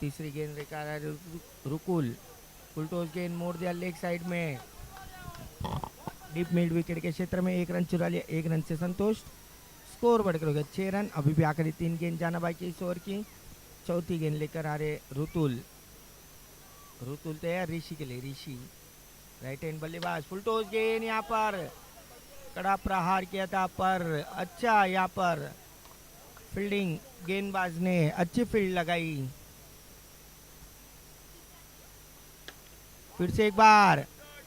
तीसरी गेंद लेकर आ रहे रुकुल। फुल टॉस गेंद मोड़ दिया लेग साइड में, डीप मिड विकेट के क्षेत्र में 1 रन चुरा लिया, 1 रन से संतुष्ट। स्कोर बढ़कर हो गया 6 रन। अभी भी आखिरी 3 गेंद जाना बाकी इस ओवर की। चौथी गेंद लेकर आ रहे रुतुल। रुतुल तैयार ऋषि के लिए। ऋषि राइट हैंड बल्लेबाज। फुल टॉस गेंद यहाँ पर कड़ा प्रहार किया था, पर अच्छा यहाँ पर फील्डिंग, गेंदबाज ने अच्छी फील्ड लगाई। फिर से एक बार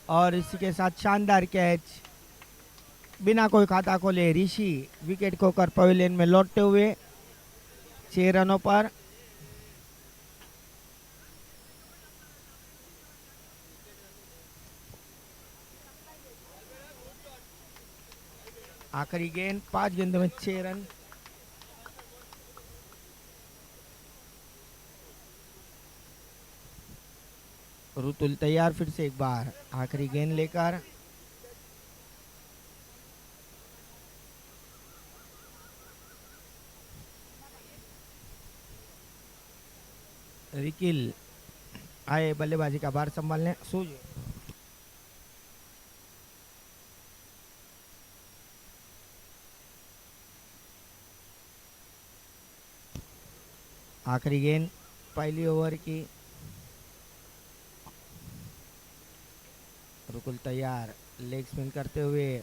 और इसी के साथ शानदार कैच, बिना कोई खाता खोले ऋषि विकेट खोकर पवेलियन में लौटते हुए 6 रनों पर। आखिरी गेंद 5 गेंदों में 6 रन। रुतुल तैयार फिर से एक बार आखिरी गेंद लेकर। रिकिल आए बल्लेबाजी का भार संभालने। सूज आखिरी गेंद पहली ओवर की। रुकुल तैयार लेग स्पिन करते हुए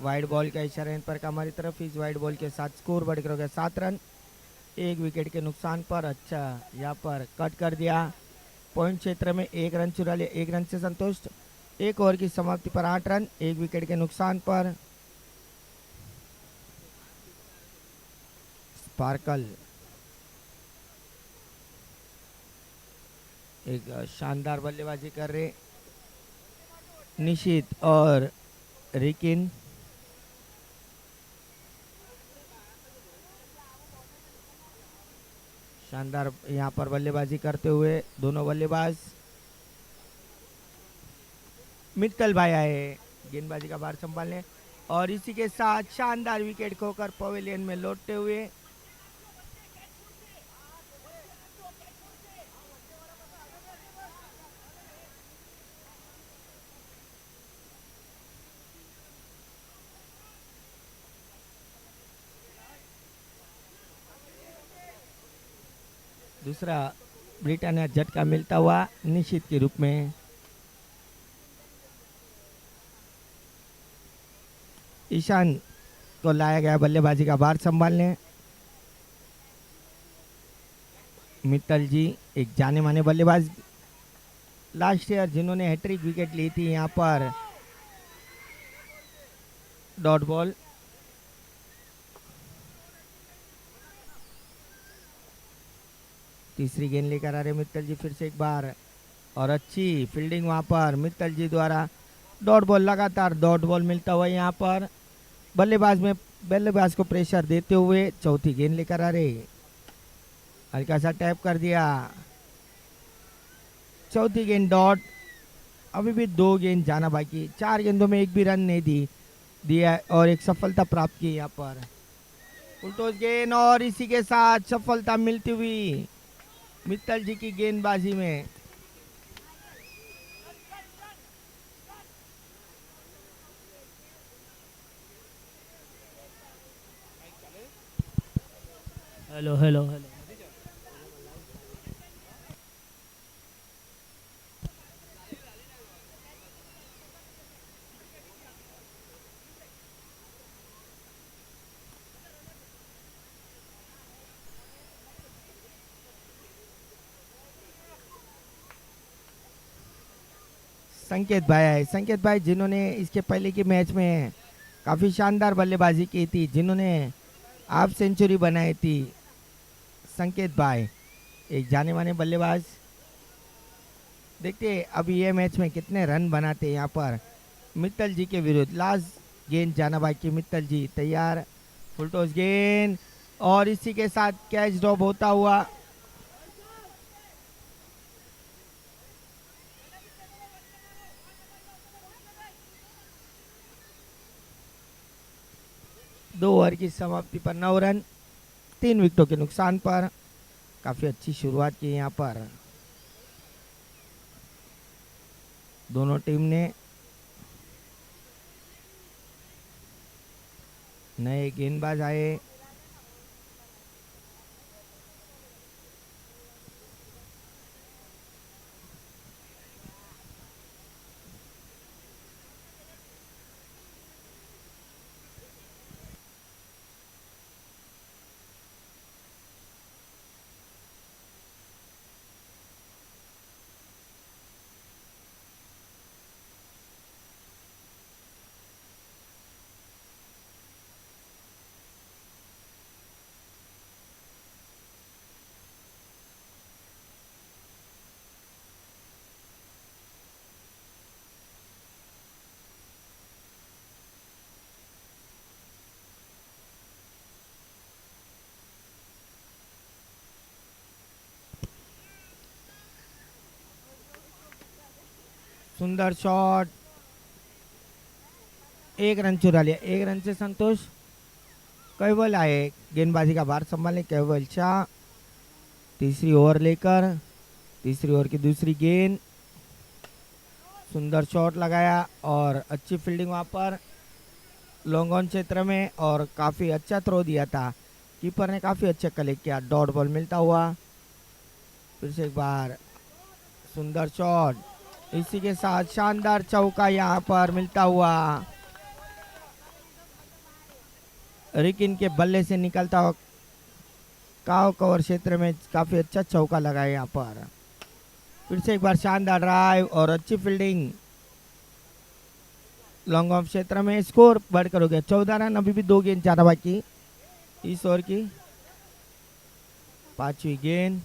वाइड बॉल का इशारा इन पर का हमारी तरफ। इस वाइड बॉल के साथ स्कोर बढ़कर हो गया 7 रन, 1 विकेट के नुकसान पर। अच्छा यहाँ पर कट कर दिया पॉइंट क्षेत्र में, 1 रन चुरा लिया, 1 रन से संतुष्ट। 1 ओवर की समाप्ति पर 8 रन, 1 विकेट के नुकसान पर। स्पार्कल एक शानदार बल्लेबाजी कर रहे निशित और रिकिन। शानदार यहाँ पर बल्लेबाजी करते हुए दोनों बल्लेबाज। मित्तल भाई आए गेंदबाजी का भार संभालने और इसी के साथ शानदार विकेट खोकर पवेलियन में लौटते हुए। दूसरा ब्रिटानिया झटका मिलता हुआ निश्चित के रूप में। ईशान को लाया गया बल्लेबाजी का भार संभालने। मित्तल जी एक जाने माने बल्लेबाज, लास्ट ईयर जिन्होंने हैट्रिक विकेट ली थी। यहाँ पर डॉट बॉल। तीसरी गेंद लेकर आ रहे मित्तल जी फिर से एक बार और अच्छी फील्डिंग वहां पर मित्तल जी द्वारा। डॉट बॉल, लगातार डॉट बॉल मिलता हुआ यहाँ पर बल्लेबाज को प्रेशर देते हुए। चौथी गेंद लेकर आ रहे, हल्का सा टैप कर दिया। चौथी गेंद डॉट। अभी भी 2 गेंद जाना बाकी, 4 गेंदों में 1 भी रन नहीं दिया और एक सफलता प्राप्त की यहाँ पर। फुल टॉस गेंद और इसी के साथ सफलता मिलती हुई मित्तल जी की गेंदबाजी में। Hello hello hello. संकेत भाई आए, संकेत भाई जिन्होंने इसके पहले के मैच में काफ़ी शानदार बल्लेबाजी की थी, जिन्होंने हाफ सेंचुरी बनाई थी। संकेत भाई एक जाने माने बल्लेबाज। देखते हैं अभी ये मैच में कितने रन बनाते हैं यहाँ पर मित्तल जी के विरुद्ध। लास्ट गेंद जाना बाकी, मित्तल जी तैयार। फुल टॉस गेंद और इसी के साथ कैच ड्रॉप होता हुआ। दो ओवर की समाप्ति पर 9 रन, 3 विकेटों के नुकसान पर। काफ़ी अच्छी शुरुआत की यहाँ पर दोनों टीम ने। नए गेंदबाज आए। सुंदर शॉट, एक रन चुरा लिया। एक रन से संतोष। केवल आए गेंदबाजी का भार संभालने केवल शाह। तीसरी ओवर लेकर तीसरी ओवर की दूसरी गेंद। सुंदर शॉट लगाया और अच्छी फील्डिंग वहां पर लॉन्ग ऑन क्षेत्र में और काफ़ी अच्छा थ्रो दिया था। कीपर ने काफ़ी अच्छा कलेक्ट किया। डॉट बॉल मिलता हुआ। फिर से एक बार सुंदर शॉट। इसी के साथ शानदार चौका यहाँ पर मिलता हुआ। रिकिन के बल्ले से निकलता हुआ काव कवर क्षेत्र में काफ़ी अच्छा चौका लगा यहाँ पर। फिर से एक बार शानदार ड्राइव और अच्छी फील्डिंग लॉन्ग ऑफ क्षेत्र में। स्कोर बढ़कर हो गया 14 रन। अभी भी 2 गेंद ज़्यादा बाकी इस ओवर की। पांचवी गेंद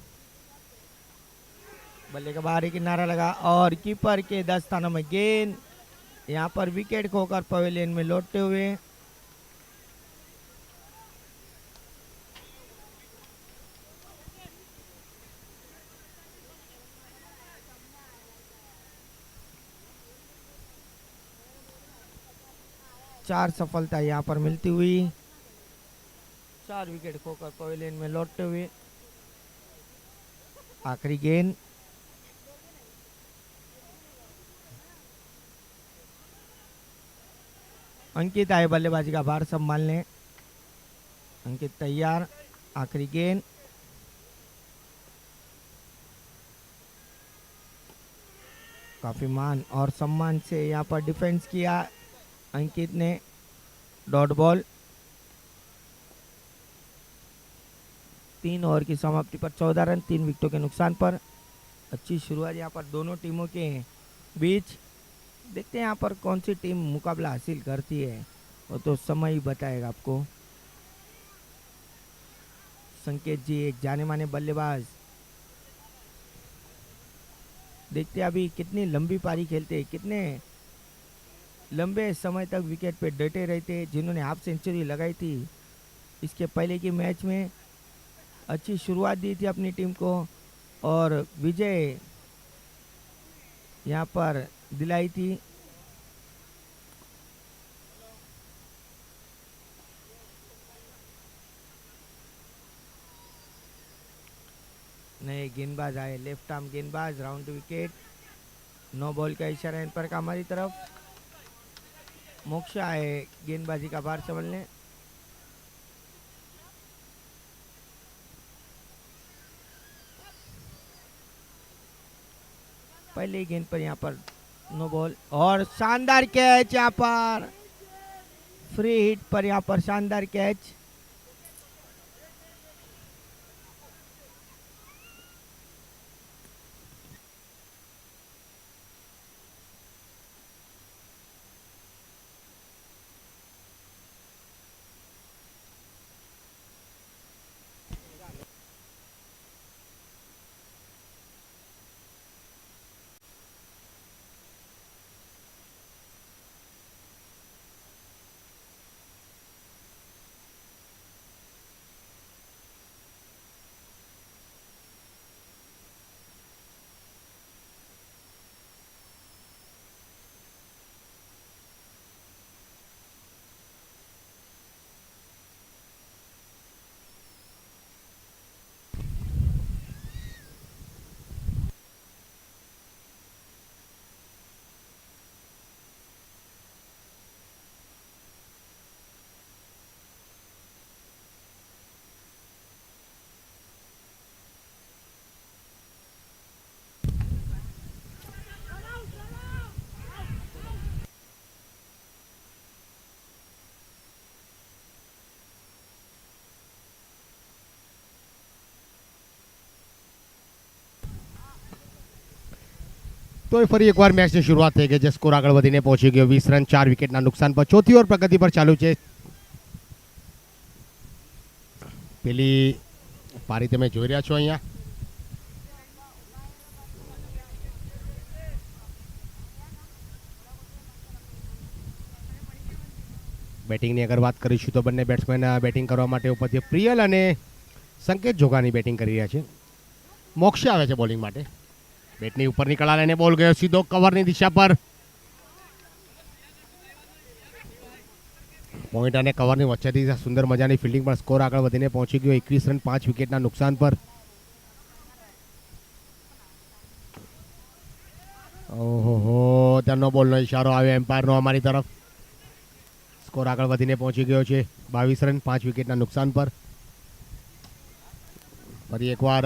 बल्ले के बाहर किनारा लगा और कीपर के 10 स्थानों में गेंद। यहाँ पर विकेट खोकर पवेलियन में लौटते हुए चार सफलता यहाँ पर मिलती हुई। 4 विकेट खोकर पवेलियन में लौटते हुए। आखिरी गेंद अंकित आए बल्लेबाजी का भार संभालने। अंकित तैयार। आखिरी गेंद काफी मान और सम्मान से यहाँ पर डिफेंस किया अंकित ने। Dot ball. 3 ओवर की समाप्ति पर 14 रन 3 विकेटों के नुकसान पर। अच्छी शुरुआत यहाँ पर दोनों टीमों के बीच। देखते हैं यहाँ पर कौन सी टीम मुकाबला हासिल करती है, वो तो समय ही बताएगा आपको। संकेत जी एक जाने माने बल्लेबाज। देखते हैं अभी कितनी लंबी पारी खेलते, कितने लंबे समय तक विकेट पे डटे रहते। जिन्होंने हाफ सेंचुरी लगाई थी इसके पहले की मैच में, अच्छी शुरुआत दी थी अपनी टीम को और विजय यहाँ पर दिलाई थी। नए गेंदबाज आए, लेफ्ट आर्म गेंदबाज, राउंड विकेट। 9 बॉल का इशारा इन पर का हमारी तरफ। मोक्ष आए गेंदबाजी का भार संभालने। पहले गेंद पर यहाँ पर नो बॉल और शानदार कैच यहाँ पर। फ्री हिट पर यहाँ पर शानदार कैच। તો ફરી એકવાર મેચની શરૂઆત થઈ ગઈ છે. સ્કોર આગળ વધીને પહોંચી ગયો 20 રન 4 વિકેટના નુકસાન પર. ચોથી ઓવર પ્રગતિ પર ચાલુ છે. પેલી પારી તમે જોઈ રહ્યા છો અહીંયા. બેટિંગની અગર વાત કરીશું તો બંને બેટ્સમેન બેટિંગ કરવા માટે ઉપર છે. પ્રિયલ અને સંકેત જોગાની બેટિંગ કરી રહ્યા છે. મોક્ષ આવે છે બોલિંગ માટે. બેટની ઉપર નીકળા લઈને બોલ ગયો સીધો કવરની દિશા પર. પોઈન્ટ અને કવરની વચ્ચેથી સુંદર મજાની ફિલ્ડિંગ પર સ્કોર આગળ વધીને પહોંચી ગયો 21 રન 5 વિકેટના નુકસાન પર. ઓહો, ત્યાંનો બોલનો ઇશારો આવ્યો એમ્પાયરનો અમારી તરફ. સ્કોર આગળ વધીને પહોંચી ગયો છે 22 રન 5 વિકેટના નુકસાન પર. ફરી એકવાર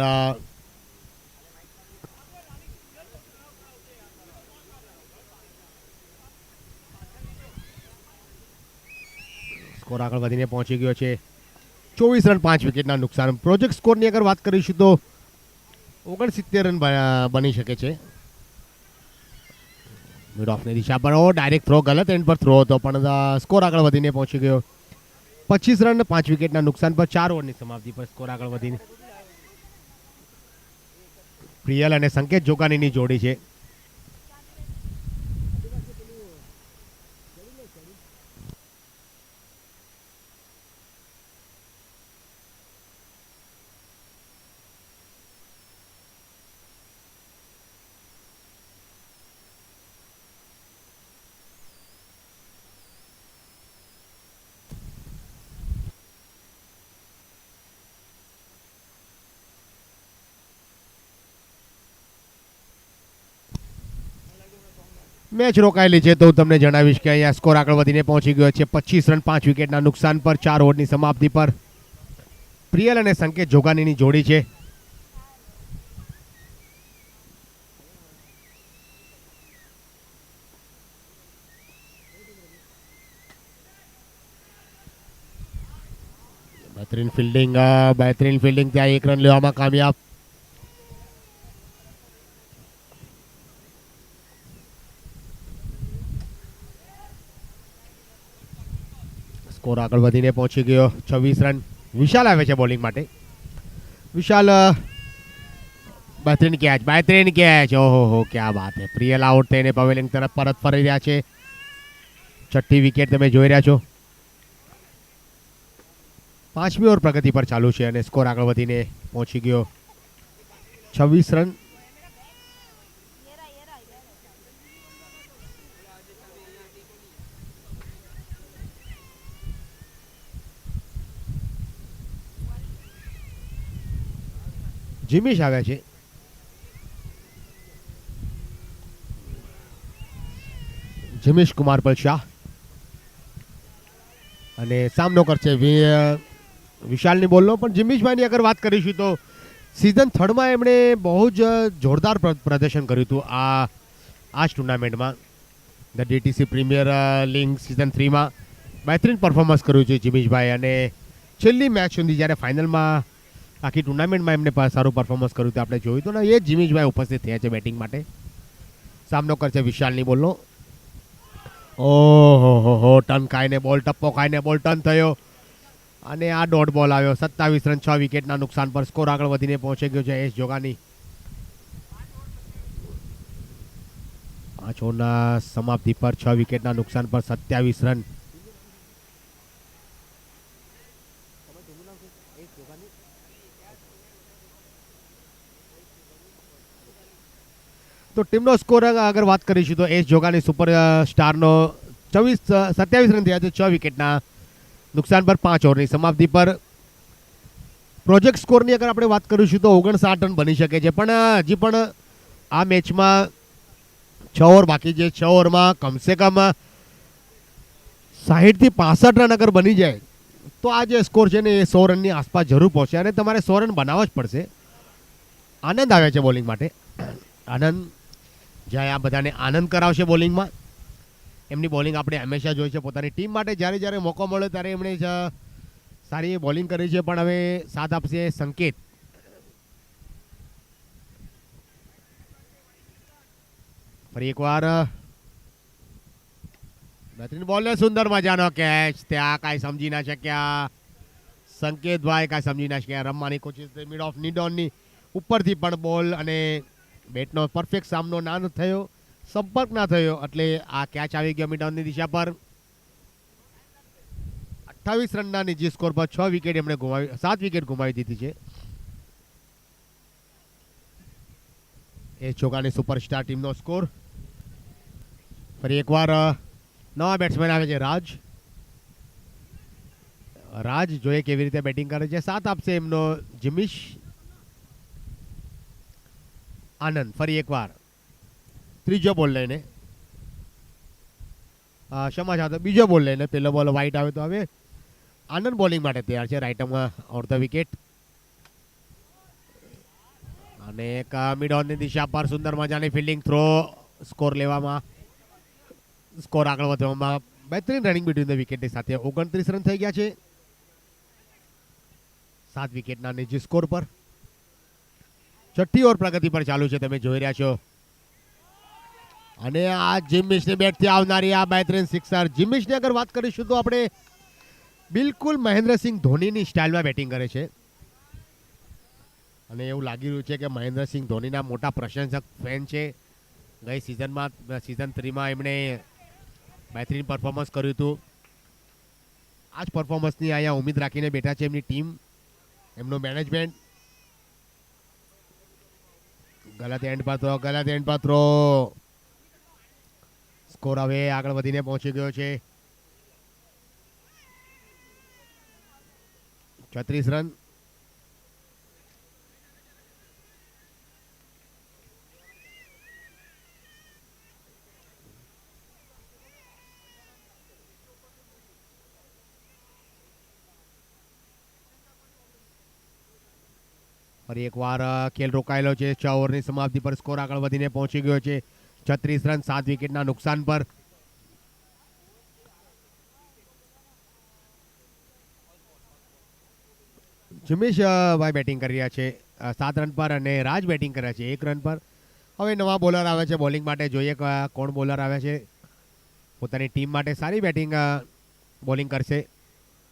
સ્કોર આગળ વધીને પહોંચી ગયો છે 24 રન 5 વિકેટના નુકસાન. પ્રોજેક્ટ સ્કોરની અગર વાત કરીશું તો 69 રન બની શકે છે. મિડ ઓફની દિશા પર ડાયરેક્ટ થ્રો, ગલત એન્ડ પર થ્રો હતો પણ સ્કોર આગળ વધીને પહોંચી ગયો 25 રન 5 વિકેટના નુકસાન પર. 4 ઓવરની સમાપ્તિ પર સ્કોર આગળ વધીને પ્રિયલ અને સંકેત જોગાનીની જોડી છે. મેચ રોકાયેલી છે તો હું તમને જણાવીશ કે અહીંયા સ્કોર આગળ વધીને પહોંચી ગયો છે 25 રન 5 વિકેટના નુકસાન પર. 4 ઓવરની સમાપ્તિ પર પ્રિયલ અને સંકેત જોગાનીની જોડી છે. બહેતરીન ફિલ્ડિંગ ત્યાં 1 રન લેવામાં કામયાબ. સ્કોર આગળ વધીને પહોંચી ગયો 26 રન. વિશાલ આવે છે બોલિંગ માટે. વિશાલ બહેતરીન કેચ. ઓહો, ક્યાં બાત હે. પ્રિયલ આઉટ થઈને પવેલિંગ તરફ પરત ફરી રહ્યા છે. છઠ્ઠી વિકેટ તમે જોઈ રહ્યા છો. 5મી ઓવર પ્રગતિ પર ચાલુ છે અને સ્કોર આગળ વધીને પહોંચી ગયો 26 રન. જીમીશ આવ્યા છે. જીમીશ કુમારપલ શાહ અને સામનો કરશે વિશાલની બોલનો. પણ જીમીશભાઈની અગર વાત કરીશું તો સિઝન 3માં એમણે બહુ જ જોરદાર પ્રદર્શન કર્યું હતું આ જ ટુર્નામેન્ટમાં. The DTC premier league season 3માં બહેતરીન પરફોર્મન્સ કર્યું છે જીમીશભાઈ. અને છેલ્લી મેચ સુધી જ્યારે ફાઇનલમાં આખી ટુર્નામેન્ટમાં એમને સારું પરફોર્મન્સ કર્યું હતું આપણે જોયું હતું ને, એ જ જીમીશભાઈ ઉપસ્થિત થયા છે બેટિંગ માટે. સામનો કરશે વિશાલની બોલનો. ઓહો, ટર્ન ખાઈને બોલ, ટપ્પો ખાઈને બોલ ટર્ન થયો અને આ ડોટ બોલ આવ્યો. 27 રન 6 વિકેટના નુકસાન પર. સ્કોર આગળ વધીને પહોંચી ગયો છે એસ જોગાની. 5 ઓવરના સમાપ્તિ પર 6 વિકેટના નુકસાન પર 27 રન. તો ટીમનો સ્કોર અગર વાત કરીશું તો એસ જોગાની સુપર સ્ટારનો 27 રન થયા છે 6 વિકેટના નુકસાન પર. 5 ઓવરની સમાપ્તિ પર. પ્રોજેક્ટ સ્કોરની અગર આપણે વાત કરીશું તો 59 રન બની શકે છે. પણ હજી પણ આ મેચમાં 6 ઓવર બાકી છે. 6 ઓવરમાં કમસે કમ 60 થી 65 રન અગર બની જાય તો આ જે સ્કોર છે ને એ 100 રનની આસપાસ જરૂર પહોંચે અને તમારે 100 રન બનાવવા જ પડશે. આનંદ આવે છે બોલિંગ માટે. આનંદ જ્યારે આ બધાને આનંદ કરાવશે બોલિંગમાં. એમની બોલિંગ આપણે હંમેશા જોઈ છે પોતાની ટીમ માટે. જ્યારે મોકો મળ્યો ત્યારે એમણે સારી બોલિંગ કરી છે. પણ હવે સાથ આપશે સંકેત. ફરી એકવાર બહેતરીન બોલ ને સુંદર મજાનો કેચ. ત્યાં કાંઈ સમજી ના શક્યા સંકેતભાઈ, કાંઈ સમજી ના શક્યા. રમવાની કોશિશ મિડ ઓફ નિડોનની ઉપરથી પણ બોલ અને બેટનો પરફેક્ટ સામનો ના થયો, સંપર્ક ના થયો, એટલે આ કેચ આવી ગયો મિડોનની દિશા પર. 28 રનના નિજી સ્કોર પર 7 વિકેટ ગુમાવી દીધી છે. એ ચોકાની સુપરસ્ટાર ટીમનો સ્કોર. ફરી એકવાર નવા બેટ્સમેન આવે છે રાજ જોઈએ કેવી રીતે બેટિંગ કરે છે. સાથ આપશે એમનો જિમિશ આનંદ. ફરી એકવાર ત્રીજો બોલ લઈને ક્ષમા ચાહતો બીજો બોલ લઈને પેલો બોલ વાઇટ આવે તો હવે આનંદ બોલિંગ માટે તૈયાર છે. રાઇટમાં ઓર ધ વિકેટ અને એક મિડ ઓનની દિશા પર સુંદર મજાની ફિલ્ડિંગ થ્રો. સ્કોર આગળ વધવામાં બહેતરીન રનિંગ બિટવીન ધ વિકેટની સાથે 29 રન થઈ ગયા છે 7 વિકેટના નિજી સ્કોર પર. છઠ્ઠી ઓવર પ્રગતિ પર ચાલુ છે, તમે જોઈ રહ્યા છો. અને આ જિમિશની બેટથી આવનારી આ બહેતરીન સિક્સર. જિમિશની અગર વાત કરીશું તો આપણે બિલકુલ મહેન્દ્રસિંહ ધોનીની સ્ટાઇલમાં બેટિંગ કરે છે. અને એવું લાગી રહ્યું છે કે મહેન્દ્રસિંહ ધોનીના મોટા પ્રશંસક ફેન છે. ગઈ સીઝન 3માં એમણે બહેતરીન પરફોર્મન્સ કર્યું હતું. આ જ પરફોર્મન્સની અહીંયા ઉમ્મીદ રાખીને બેઠા છે એમની ટીમ, એમનો મેનેજમેન્ટ. ગલત એન્ડ પર થ્રો. સ્કોર હવે આગળ વધીને પહોંચી ગયો છે 36 રન. ફરી એકવાર ખેલ રોકાયેલો છે. 6 ઓવરની સમાપ્તિ પર સ્કોર આગળ વધીને પહોંચી ગયો છે 36 રન 7 વિકેટના નુકસાન પર. જિમિશ ભાઈ બેટિંગ કરી રહ્યા છે 7 રન પર અને રાજ બેટિંગ કર્યા છે 1 રન પર. હવે નવા બોલર આવે છે બોલિંગ માટે, જોઈએ કોણ બોલર આવે છે. પોતાની ટીમ માટે સારી બેટિંગ બોલિંગ કરશે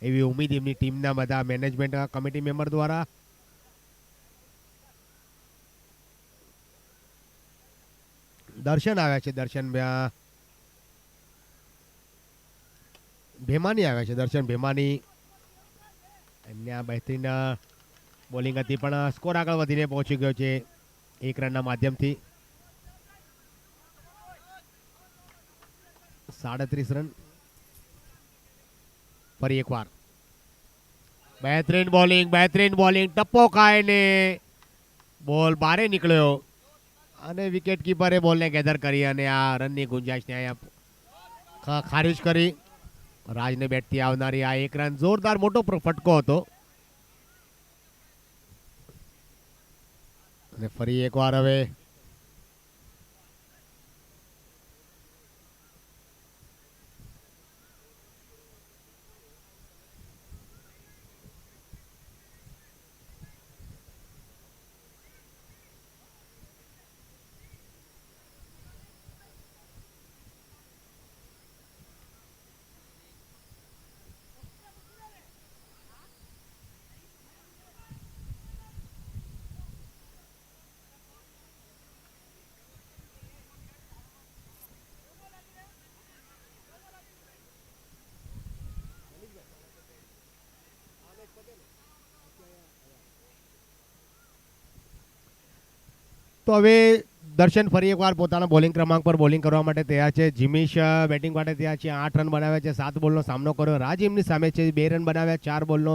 એવી ઉમ્મીદ એમની ટીમના બધા મેનેજમેન્ટ કમિટી મેમ્બર દ્વારા. દર્શન આવ્યા છે, ભેમાની આવ્યા છે. દર્શન ભેમાની, એમને આ બહેતરીન બોલિંગ હતી પણ સ્કોર આગળ વધીને પહોંચી ગયો છે 1 રનના માધ્યમથી 37 રન. ફરી એકવાર બહેતરીન બોલિંગ ટપ્પો ખાઈને બોલ બારે નીકળ્યો અને વિકેટ કીપરે બોલને ગેધર કરી અને આ રનની ગુંજાઈશને અહીંયા ખારીજ કરી. રાજને બેટથી આવનારી આ 1 રન જોરદાર મોટો ફટકો હતો. અને ફરી એકવાર હવે તો હવે દર્શન ફરી એકવાર પોતાના બોલિંગ ક્રમાંક પર બોલિંગ કરવા માટે તૈયાર છે. જિમિશ બેટિંગ માટે તૈયાર છે. 8 રન બનાવ્યા છે, 7 બોલનો સામનો કર્યો. રાજ એમની સામે છે, 2 રન બનાવ્યા, 4 બોલનો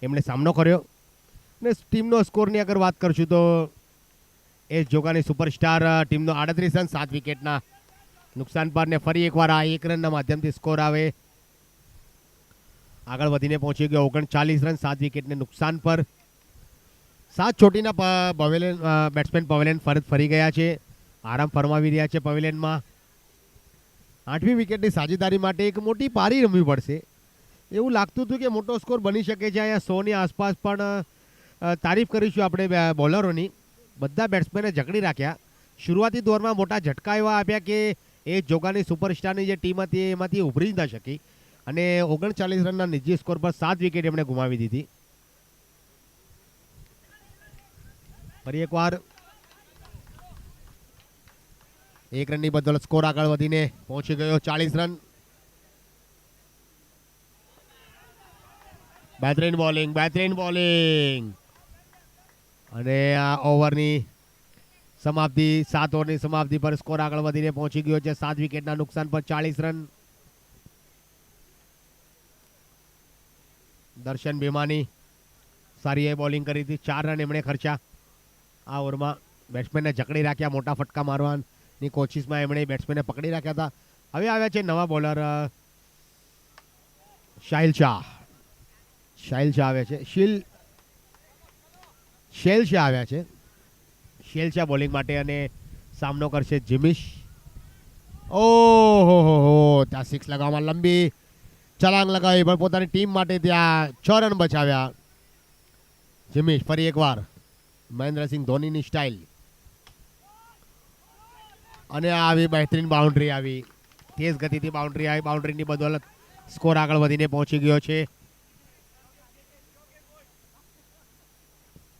એમણે સામનો કર્યો. ને ટીમનો સ્કોરની અગર વાત કરશું તો એસ જોગાની સુપરસ્ટાર ટીમનો 38 રન 7 વિકેટના નુકસાન પર. ને ફરી એકવાર આ 1 રનના માધ્યમથી સ્કોર આવે આગળ વધીને પહોંચી ગયો 39 રન 7 વિકેટને નુકસાન પર. 7 ચોટીના બેટ્સમેન પવેલિયન ફરી ગયા છે, આરામ ફરમાવી રહ્યા છે પવેલિયનમાં. 8મી વિકેટની સાજેદારી માટે એક મોટી પારી રમવી પડશે એવું લાગતું હતું કે મોટો સ્કોર બની શકે છે. અહીંયા 100ની આસપાસ પણ તારીફ કરીશું આપણે બોલરોની. બધા બેટ્સમેને જકડી રાખ્યા શરૂઆતી દોરમાં મોટા ઝટકા એવા આપ્યા કે એ જોગાની સુપરસ્ટારની જે ટીમ હતી એમાંથી ઉભરી જ ન શકી અને 39 રનના નિજી સ્કોર પર 7 વિકેટ એમણે ગુમાવી દીધી. ફરી એકવાર 1 રનની બદલ સ્કોર આગળ વધીને પહોંચી ગયો 40 રન. બેહતરીન બોલિંગ અને આ ઓવરની સમાપ્તિ 7 ઓવરની સમાપ્તિ પર સ્કોર આગળ વધીને પહોંચી ગયો છે 7 વિકેટના નુકસાન પર 40 રન. દર્શન ભીમાની સારી એ બોલિંગ કરી હતી. 4 રન એમણે ખર્ચા આ ઓવરમાં. બેટ્સમેનને જકડી રાખ્યા, મોટા ફટકા મારવાની કોશિશમાં એમણે બેટ્સમેનને પકડી રાખ્યા હતા. હવે આવ્યા છે નવા બોલર શાહિલ શાહ આવે છે. શેલ શાહ આવ્યા છે. શેલ શાહ બોલિંગ માટે અને સામનો કરશે જીમિશ. ઓહો, ત્યાં 6 લગાવવામાં લંબી છલાંગ લગાવી પણ પોતાની ટીમ માટે ત્યાં 6 રન બચાવ્યા. જીમિશ ફરી એકવાર મહેન્દ્રસિંહ ધોનીની સ્ટાઇલ અને આવી બહેતરીન બાઉન્ડ્રી આવી, તેજ ગતિથી બાઉન્ડ્રી આવી. બાઉન્ડ્રીની બદોલત સ્કોર આગળ વધીને પહોંચી ગયો છે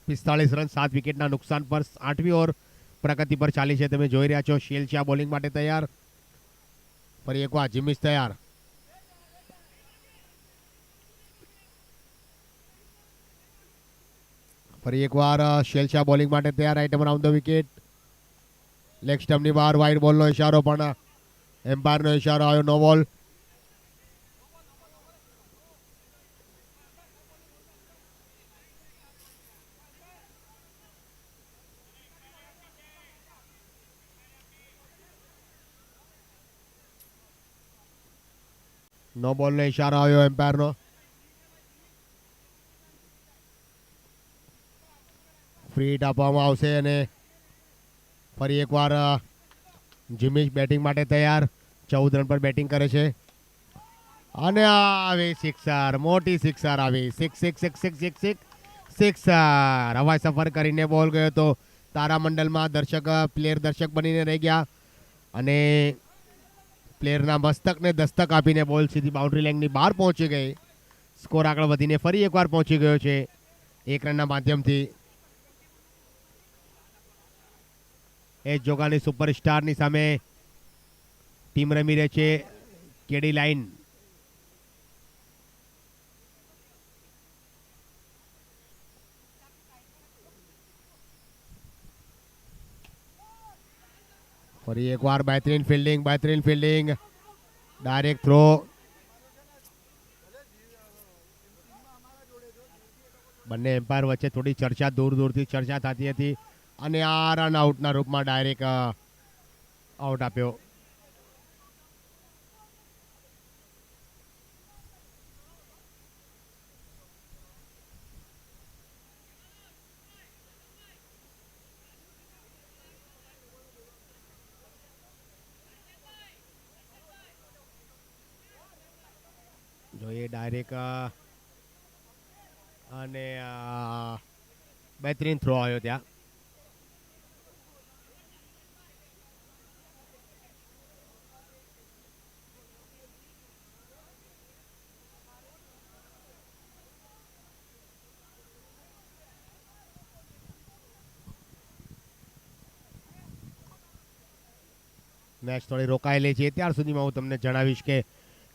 45 રન 7 વિકેટના નુકસાન પર. 8મી ઓવર પ્રગતિ પર ચાલી છે. તમે જોઈ રહ્યા છો શેલ શાહ બોલિંગ માટે તૈયાર. ફરી એકવાર જીમિશ તૈયાર. ફરી એકવાર શેલ શાહ બોલિંગ માટે તૈયાર. આઈટમ રાઉન્ડ ધ વિકેટ. લેગ સ્ટમ્પની બહાર વાઇડ બોલનો ઇશારો, પણ એમ્પાયરનો ઇશારો આવ્યો, નો બોલ. નો બોલનો ઇશારો આવ્યો એમ્પાયરનો. ફ્રી હિટ આપવામાં આવશે અને ફરી એકવાર જીમિશ બેટિંગ માટે તૈયાર. 14 રન પર બેટિંગ કરે છે અને આવી સિક્સર, મોટી સિક્સર આવી. 6 હવાઈ સફર કરીને બોલ ગયો તો તારામંડલમાં દર્શક બનીને રહી ગયા અને પ્લેયરના મસ્તકને દસ્તક આપીને બોલ સીધી બાઉન્ડ્રી લાઇનની બહાર પહોંચી ગઈ. સ્કોર આગળ વધીને ફરી એકવાર પહોંચી ગયો છે 1 રનના માધ્યમથી. એ જોગાની સુપરસ્ટારની સામે ટીમ રમી રહી છે કેડી લાઇન. ફરી એકવાર બેહતરીન ફિલ્ડિંગ, ડાયરેક્ટ થ્રો. બંને એમ્પાયર વચ્ચે થોડી ચર્ચા, દૂરથી ચર્ચા થતી હતી અને આ રન આઉટના રૂપમાં ડાયરેક્ટ આઉટ આપ્યો. જોઈએ ડાયરેક્ટ અને બેહતરીન થ્રો આવ્યો ત્યાં. મેચ થોડી રોકાયેલી છે. ત્યાર સુધીમાં હું તમને જણાવીશ કે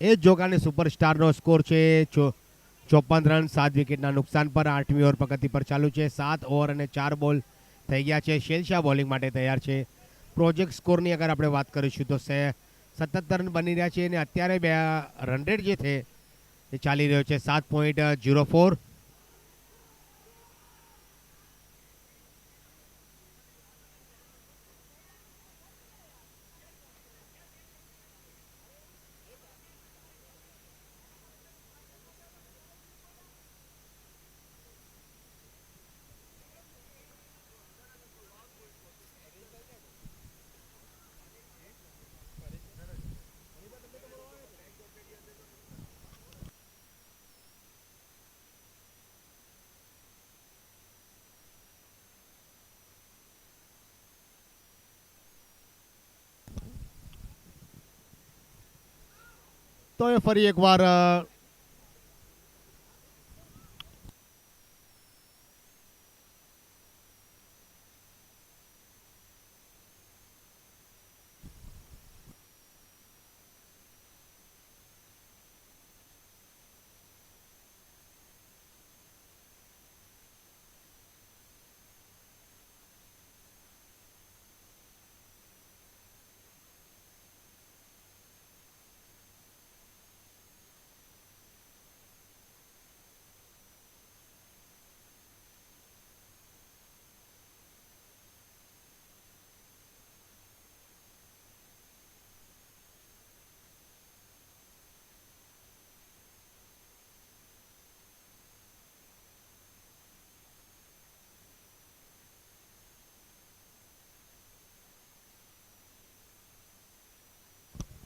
એ જોગાની સુપરસ્ટારનો સ્કોર છે 54 રન 7 વિકેટના નુકસાન પર. 8મી ઓવર પ્રગતિ પર ચાલુ છે. 7 ઓવર અને 4 બોલ થઈ ગયા છે. શેલ શાહ બોલિંગ માટે તૈયાર છે. પ્રોજેક્ટ સ્કોરની અગર આપણે વાત કરીશું તો 77 રન બની રહ્યા છે અને અત્યારે રન રેટ જે છે એ ચાલી રહ્યો છે 7.04. તો એ ફરી એકવાર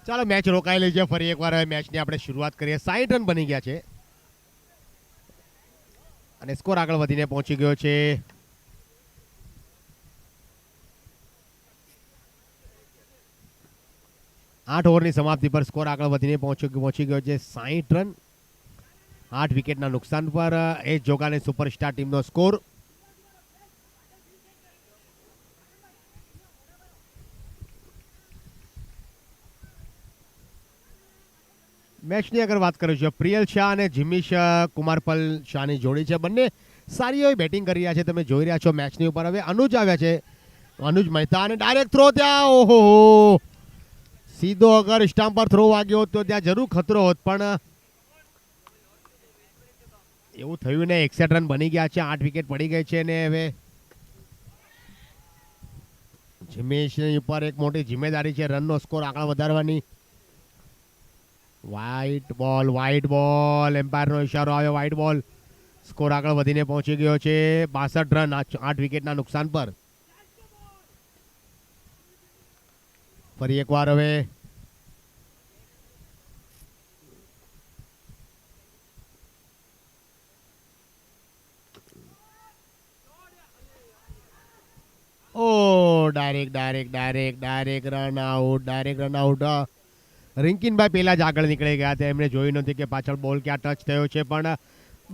ચાલો મેચ રોકાયેલી છે. ફરી એકવાર હવે મેચની આપણે શરૂઆત કરીએ. 60 રન બની ગયા છે અને સ્કોર આગળ વધીને પહોંચી ગયો છે 8 ઓવરની સમાપ્તિ પર. સ્કોર આગળ વધીને પહોંચી ગયો છે 60 રન. 8 વિકેટના નુકસાન પર એસ જોગાની સુપરસ્ટાર ટીમનો સ્કોર. મેચની અગર વાત કરું છું, પ્રિયલ શાહ અને જિમીશ કુમારપલ શાહની જોડી છે. બંને સારી એવી બેટિંગ કરી રહ્યા છે. તમે જોઈ રહ્યા છો મેચની ઉપર. હવે અનુજ આવ્યા છે, અનુજ મહેતા, અને ડાયરેક્ટ થ્રો ત્યાં. ઓહો, સીધો અગર સ્ટમ્પ પર થ્રો વાગ્યો હોત તો ત્યાં જરૂર ખતરો હોત, પણ એવું થયું ને. 61 રન બની ગયા છે, 8 વિકેટ પડી ગઈ છે ને હવે જિમીશની ઉપર એક મોટી જિમ્મેદારી છે રનનો સ્કોર આગળ વધારવાની. વ્હાઇટ બોલ, એમ્પાયરનો ઇશારો આવ્યો. વ્હાઇટ બોલ. સ્કોર આગળ વધીને પહોંચી ગયો છે 62 રન 8 વિકેટના નુકસાન પર. ફરી એકવાર હવે ડાયરેક્ટ રન આઉટ. રિંકિનભાઈ પહેલા જ આગળ નીકળી ગયા હતા. એમણે જોયું નથી કે પાછળ બોલ ક્યાં ટચ થયો છે, પણ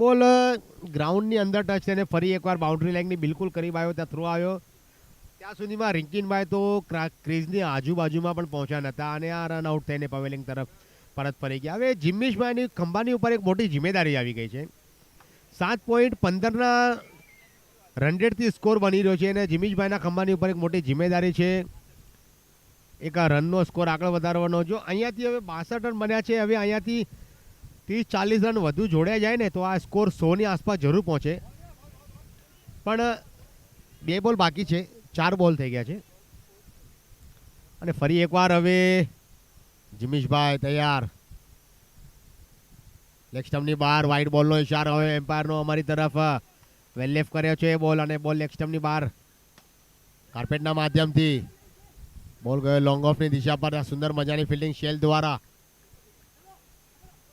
બોલ ગ્રાઉન્ડની અંદર ટચ થઈને ફરી એકવાર બાઉન્ડ્રી લાઇનની બિલકુલ કરીબ આવ્યો, ત્યાં થ્રો આવ્યો. ત્યાં સુધીમાં રિંકિનભાઈ તો ક્રીઝની આજુબાજુમાં પણ પહોંચ્યા નહોતા અને આ રન આઉટ થઈને પવેલિંગ તરફ પરત ફરી ગયા. હવે જિમ્મીશભાઈની ખંભાની ઉપર એક મોટી જિમ્મેદારી આવી ગઈ છે. 7.15ના રન રેટથી સ્કોર બની રહ્યો છે અને જિમ્મીશભાઈના ખંભાની ઉપર એક મોટી જિમ્મેદારી છે એક આ રનનો સ્કોર આગળ વધારવાનો. જો અહીંયાથી હવે 62 રન બન્યા છે, હવે અહીંયાથી 30-40 રન વધુ જોડ્યા જાય ને તો આ સ્કોર 100ની આસપાસ જરૂર પહોંચે. પણ 2 બોલ બાકી છે, 4 બોલ થઈ ગયા છે. અને ફરી એકવાર હવે જિમીશભાઈ તૈયાર. લેગ સ્ટમ્પની બહાર વાઇડ બોલનો ઇશારો હવે એમ્પાયરનો અમારી તરફ. વેલ લેફ્ટ કર્યો છે બોલ, અને બોલ લેગ સ્ટમ્પની બહાર કાર્પેટના માધ્યમથી બોલ ગયો લોંગ ઓફની દિશા પર. સુંદર મજાની ફિલ્ડિંગ શેલ દ્વારા.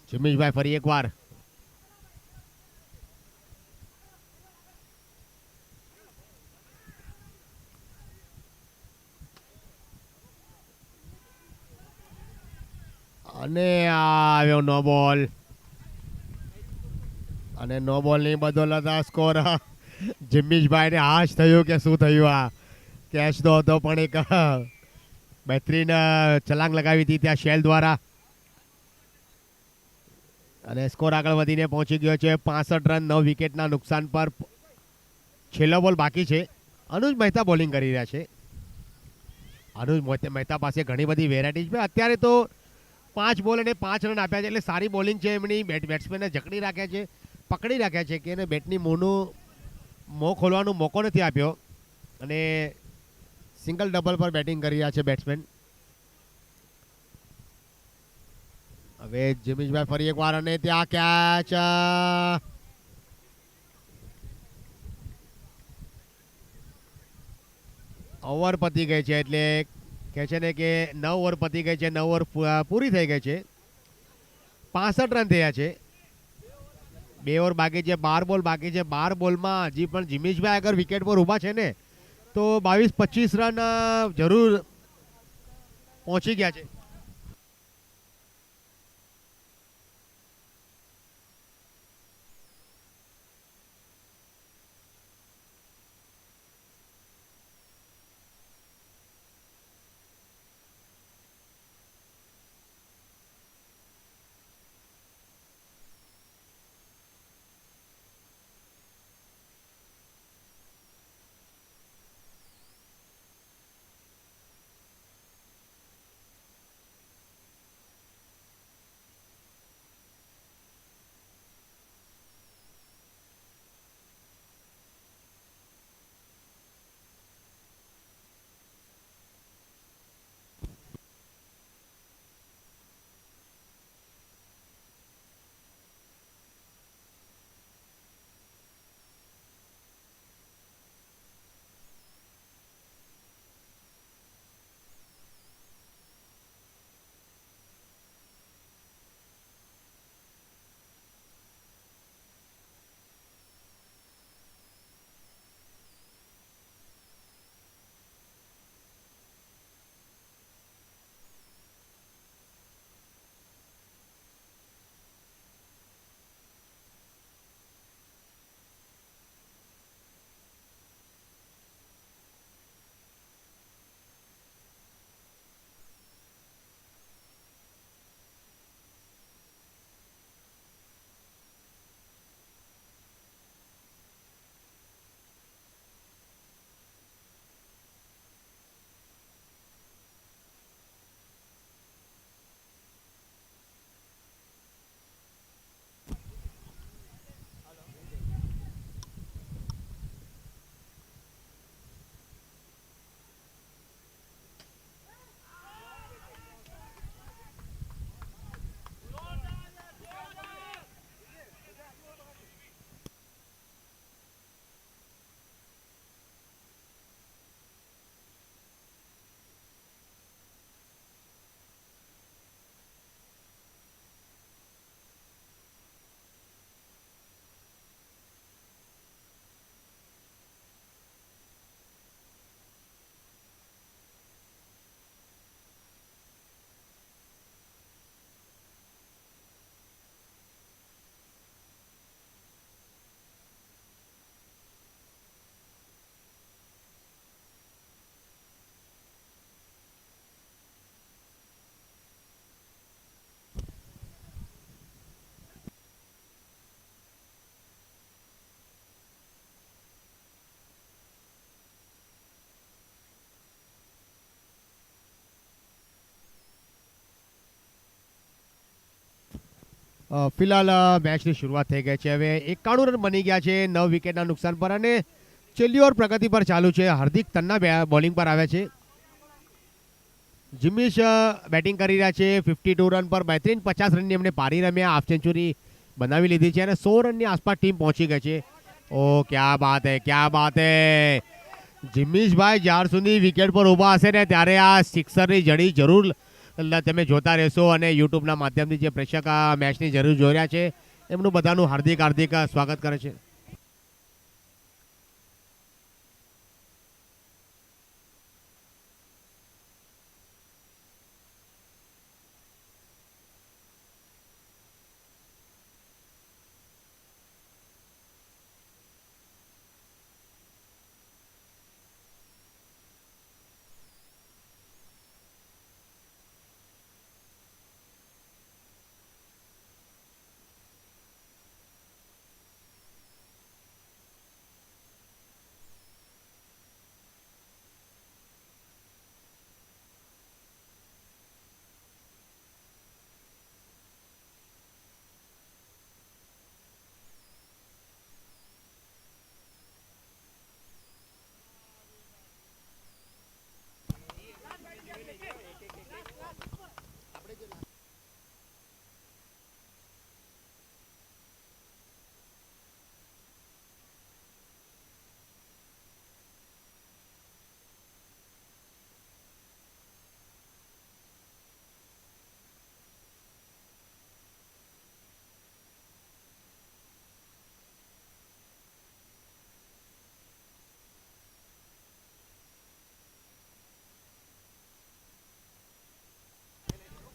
જિમીશભાઈ ફરી એકવાર. અને આવ્યો નો બોલ, અને નો બોલની બદોલત આ સ્કોર જિમીશભાઈને હાશ થયું કે શું થયું. આ કેચ તો હતો પણ એક બહેતરીન છલાંગ લગાવી હતી ત્યાં શેલ દ્વારા. અને સ્કોર આગળ વધીને પહોંચી ગયો છે 65 રન 9 વિકેટના નુકસાન પર. છેલ્લો બોલ બાકી છે. અનુજ મહેતા બોલિંગ કરી રહ્યા છે. અનુજ મહેતા પાસે ઘણી બધી વેરાયટીઝ છે. અત્યારે તો 5 બોલ અને 5 રન આપ્યા છે, એટલે સારી બોલિંગ છે એમની. બેટ્સમેનને જકડી રાખ્યા છે, પકડી રાખ્યા છે કે એને બેટની મોં ખોલવાનો મોકો નથી આપ્યો, અને સિંગલ ડબલ પર બેટિંગ કરી રહ્યા છે બેટ્સમેન. હવે જિમીશભાઈ ફરી એકવાર, અને ત્યાં કેચ. ઓવર પતી ગઈ છે, એટલે કહે છે ને કે 9 ઓવર પતી ગઈ છે, 9 ઓવર પૂરી થઈ ગઈ છે. 65 રન થયા છે. 2 ઓવર બાકી છે, 12 બોલ બાકી છે. 12 બોલમાં હજી પણ જિમીશભાઈ અગર વિકેટ પર ઊભા છે ને તો 22-25 રન જરૂર પહોંચી ગયા છે. ફિલહાલ મેચની શરૂઆત થઈ ગઈ છે. હવે 91 રન બની ગયા છે 9 વિકેટના નુકસાન પર અને છેલ્લી ઓવર પ્રગતિ પર ચાલુ છે. હાર્દિક તન્ના બોલિંગ પર આવ્યા છે. જિમિશ બેટિંગ કરી રહ્યા છે 52 રન પર. બહેતરીન 50 રનની એમણે પારી રમ્યા. હાફ સેન્ચુરી બનાવી લીધી છે અને 100 રનની આસપાસ ટીમ પહોંચી ગઈ છે. ઓ ક્યા બાત હે, ક્યા બાત હે. જિમિશભાઈ જ્યાર સુધી વિકેટ પર ઊભા હશે ને ત્યારે આ સિક્સરની જડી જરૂર તમે જોતા રહેશો અને યુટ્યુબના માધ્યમથી જે પ્રેક્ષક આ મેચની જરૂર જોઈ રહ્યા છે એમનું બધાનું હાર્દિક હાર્દિક સ્વાગત કરે છે.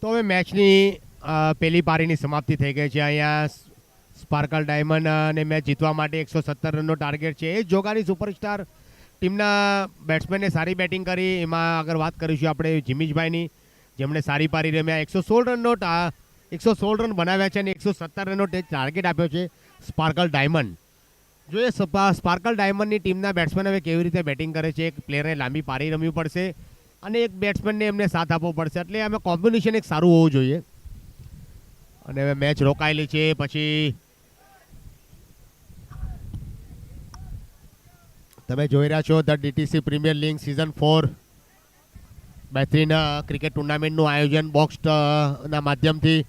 તો હવે મેચની પહેલી પારીની સમાપ્તિ થઈ ગઈ છે. અહીંયા સ્પાર્કલ ડાયમંડ અને મેચ જીતવા માટે 117 રનનો ટાર્ગેટ છે. એ જોગાની સુપરસ્ટાર ટીમના બેટ્સમેને સારી બેટિંગ કરી. એમાં આગળ વાત કરીશું આપણે જિમિશભાઈની, જેમણે સારી પારી રમ્યા. 116 રન બનાવ્યા છે અને 117 રનનો ટાર્ગેટ આપ્યો છે સ્પાર્કલ ડાયમંડ. જો એ સ્પાર્કલ ડાયમંડની ટીમના બેટ્સમેન હવે કેવી રીતે બેટિંગ કરે છે. એક પ્લેયરને લાંબી પારી રમવી પડશે અને એક બેટ્સમેનને એમને સાથ આપવો પડશે. એટલે અમે કોમ્બિનેશન એક સારું હોવું જોઈએ. અને હવે મેચ રોકાયેલી છે. પછી તમે જોઈ રહ્યા છો the DTC premier league season 4 બહેતરીન ક્રિકેટ ટુર્નામેન્ટનું આયોજન બોક્સના માધ્યમથી.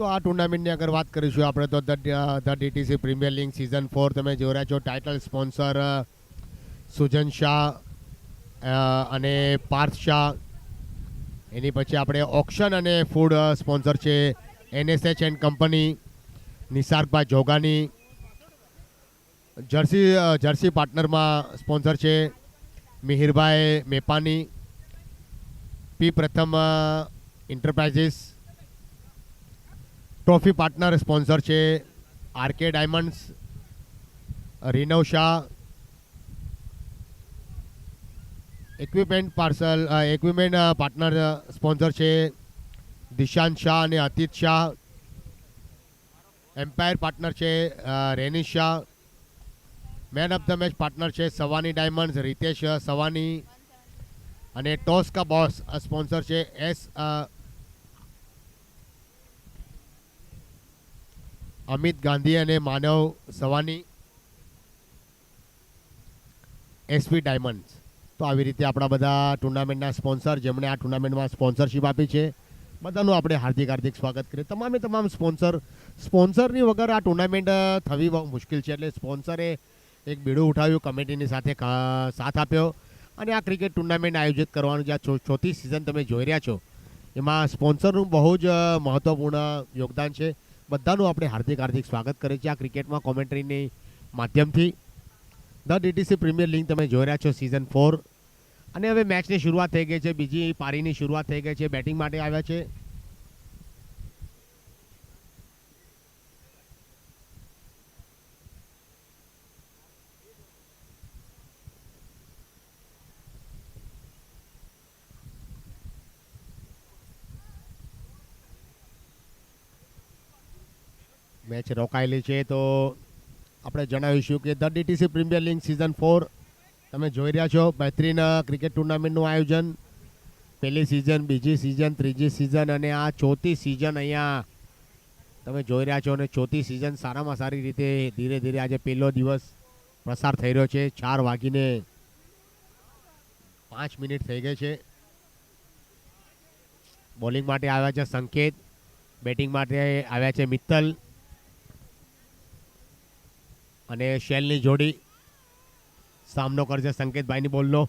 તો આ ટુર્નામેન્ટની અગર વાત કરીશું આપણે તો the DTC premier league season 4 તમે જોઈ રહ્યા છો. ટાઇટલ સ્પોન્સર સુજન શાહ અને પાર્થ શાહ. એની પછી આપણે ઓક્શન અને ફૂડ સ્પોન્સર છે NSH એન્ડ કંપની, નિસાર્ગભાઈ જોગાની. જર્સી પાર્ટનરમાં સ્પોન્સર છે મિહિરભાઈ Mepani. P Pratham enterprises. Trophy partner sponsor છે RK diamonds, Rinav Shah. Equipment partner sponsor છે દિશાંત શાહ અને અતિત શાહ. એમ્પાયર પાર્ટનર છે Renish Shah. Man of the match partner છે સવાની ડાયમંડ્સ, રીતેશ સવાની. અને ટોસ કા બોસ સ્પોન્સર છે અમિત ગાંધી અને માનવ સવાની, એસવી ડાયમંડ્સ. તો આવી રીતે આપણા બધા ટુર્નામેન્ટના સ્પોન્સર જેમણે આ ટુર્નામેન્ટમાં સ્પોન્સરશિપ આપી છે બધાનું આપણે હાર્દિક હાર્દિક સ્વાગત કરીએ. તમામ સ્પોન્સરની વગર આ ટુર્નામેન્ટ થવી બહુ મુશ્કેલ છે. એટલે સ્પોન્સરે એક બીડું ઉઠાવ્યું, કમિટીની સાથે સાથ આપ્યો અને આ ક્રિકેટ ટુર્નામેન્ટ આયોજિત કરવાનું જે આ ચોથી સિઝન તમે જોઈ રહ્યા છો એમાં સ્પોન્સરનું બહુ જ મહત્ત્વપૂર્ણ યોગદાન છે. બધાનું આપણે હાર્દિક હાર્દિક સ્વાગત કરીએ છીએ આ ક્રિકેટમાં કોમેન્ટ્રીની માધ્યમથી. ધ ડીટીસી પ્રીમિયર લીગ તમે જોઈ રહ્યા છો સિઝન 4 અને હવે મેચની શરૂઆત થઈ ગઈ છે. બીજી પારીની શરૂઆત થઈ ગઈ છે. બેટિંગ માટે આવ્યા છે મેચ રોકાયેલી છે. તો આપણે જણાવીશું કે the DTC premier league season 4 તમે જોઈ રહ્યા છો. બહેતરીન ક્રિકેટ ટુર્નામેન્ટનું આયોજન. પહેલી સિઝન, બીજી સિઝન, ત્રીજી સિઝન અને આ ચોથી સિઝન અહીંયા તમે જોઈ રહ્યા છો. અને ચોથી સિઝન સારામાં સારી રીતે ધીરે ધીરે આજે પહેલો દિવસ પ્રસાર થઈ રહ્યો છે. 4:05 થઈ ગઈ છે. બોલિંગ માટે આવ્યા છે સંકેત, બેટિંગ માટે આવ્યા છે મિત્તલ અને શેલની જોડી. સામનો કરશે સંકેતભાઈની બોલનો.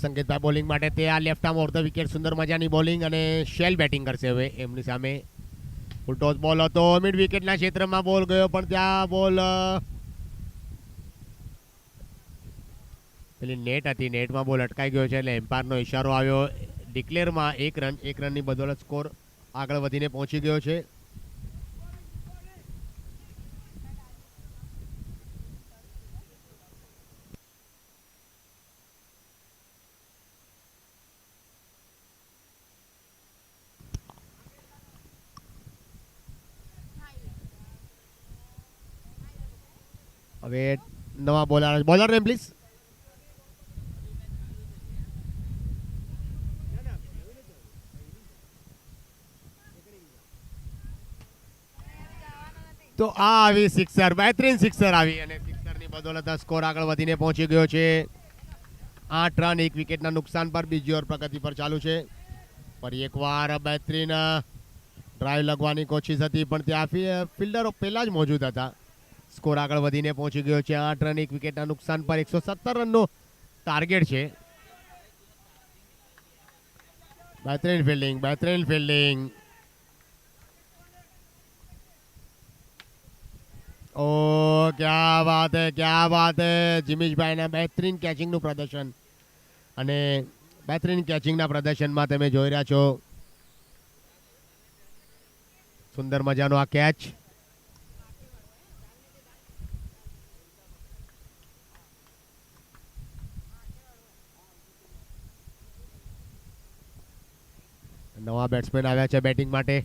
સંકેતભાઈ બોલિંગ માટે તે આ left arm off the wicket. સુંદર મજાની બોલિંગ અને શેલ બેટિંગ કરશે હવે એમની સામે. ફૂલટોસ બોલ હતો, મિડ વિકેટના ક્ષેત્રમાં બોલ ગયો પણ ત્યાં બોલ પેલી નેટ હતી, નેટમાં બોલ અટકાઈ ગયો છે એટલે એમ્પાયરનો ઇશારો આવ્યો. ડિક્લેરમાં 1 રનની બદોલત સ્કોર આગળ વધીને પહોંચી ગયો છે. હવે નવા બોલર નેમ પ્લીઝ. તો આ આવી સિક્સર, બહેતરીન સિક્સર આવી અને સિક્સરની બદોલત સ્કોર આગળ વધીને પહોંચી ગયો છે. 8 રન 1 વિકેટના નુકસાન પર બીજી ઓવર પ્રગતિ પર ચાલુ છે. ફરી એકવાર બહેતરીન ડ્રાઈવ લગવાની કોશિશ હતી પણ ત્યાં ફિલ્ડરો પહેલા જ મોજૂદ હતા. સ્કોર આગળ વધીને પહોંચી ગયો છે. 8 રન 1 વિકેટના નુકસાન પર 117 રનનો ટાર્ગેટ છે. બહેતરીન ફિલ્ડિંગ. ઓ ક્યા વાત હે. જિમીશભાઈના બહેતરીન કેચિંગનું પ્રદર્શન અને બહેતરીન કેચિંગના પ્રદર્શનમાં તમે જોઈ રહ્યા છો સુંદર મજાનો આ કેચ. નવા બેટ્સમેન આવ્યા છે બેટિંગ માટે.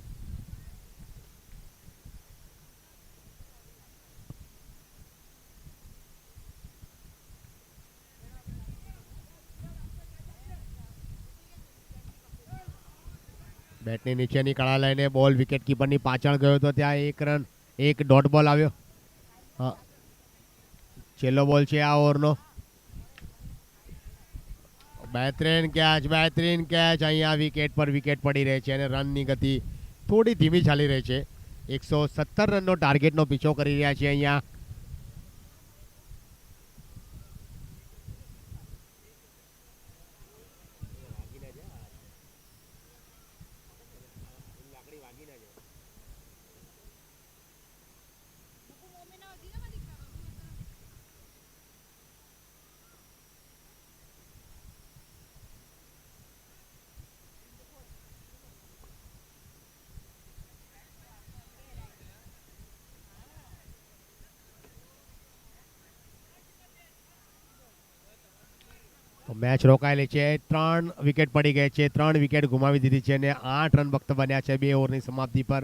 બેટની નીચેની કળા લઈને બોલ વિકેટ કીપરની પાછળ ગયો તો ત્યાં 1 રન 1 ડોટ બોલ આવ્યો. હા, છેલ્લો બોલ છે આ ઓવરનો. બહેતરીન કેચ અહીંયા વિકેટ પર વિકેટ પડી રહી છે અને રનની ગતિ થોડી ધીમી ચાલી રહી છે. 117 રનનો ટાર્ગેટનો પીછો કરી રહ્યા છે અહીંયા. મેચ રોકાયેલી છે. 3 વિકેટ પડી ગઈ છે. 3 વિકેટ ગુમાવી દીધી છે અને 8 રન ફક્ત બન્યા છે 2 ઓવરની સમાપ્તિ પર.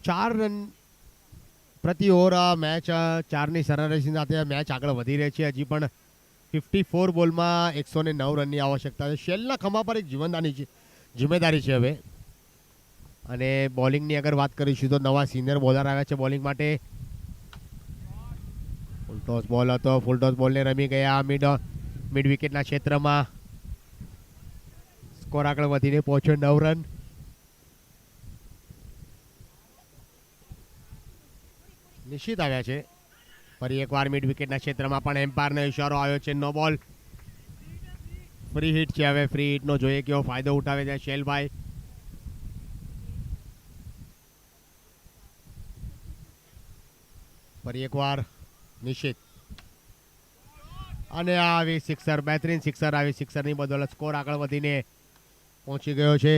4 રન પ્રતિ ઓવર મેચ 4ની સરેરાશની સાથે મેચ આગળ વધી રહી છે. હજી પણ 54 બોલમાં 109 રનની આવશ્યકતા છે. શેલના ખભા પર એક જિમ્મેદારી છે હવે. અને બોલિંગની અગર વાત કરીશું તો નવા સિનિયર બોલર આવ્યા છે બોલિંગ માટે. ફૂલ ટોસ બોલ હતો. ફૂલ ટોસ બોલને રમી ગયા મિડ વિકેટના ક્ષેત્રમાં. સ્કોર આગળ વધીને પહોંચ્યો 9 રન. નિશ્ચિત આવ્યા છે ફરી એકવાર મિડ વિકેટના ક્ષેત્રમાં, પણ એમ્પાયરનો ઇશારો આવ્યો છે. નો બોલ. ફ્રી હિટ છે. હવે ફ્રી હિટનો જોઈએ કેવો ફાયદો ઉઠાવે છે શેલભાઈ. ફરી એકવાર નિશ્ચિત અને આવી સિક્સર, બહેતરીન સિક્સર આવી. સિક્સરની બદોલત સ્કોર આગળ વધીને પહોંચી ગયો છે.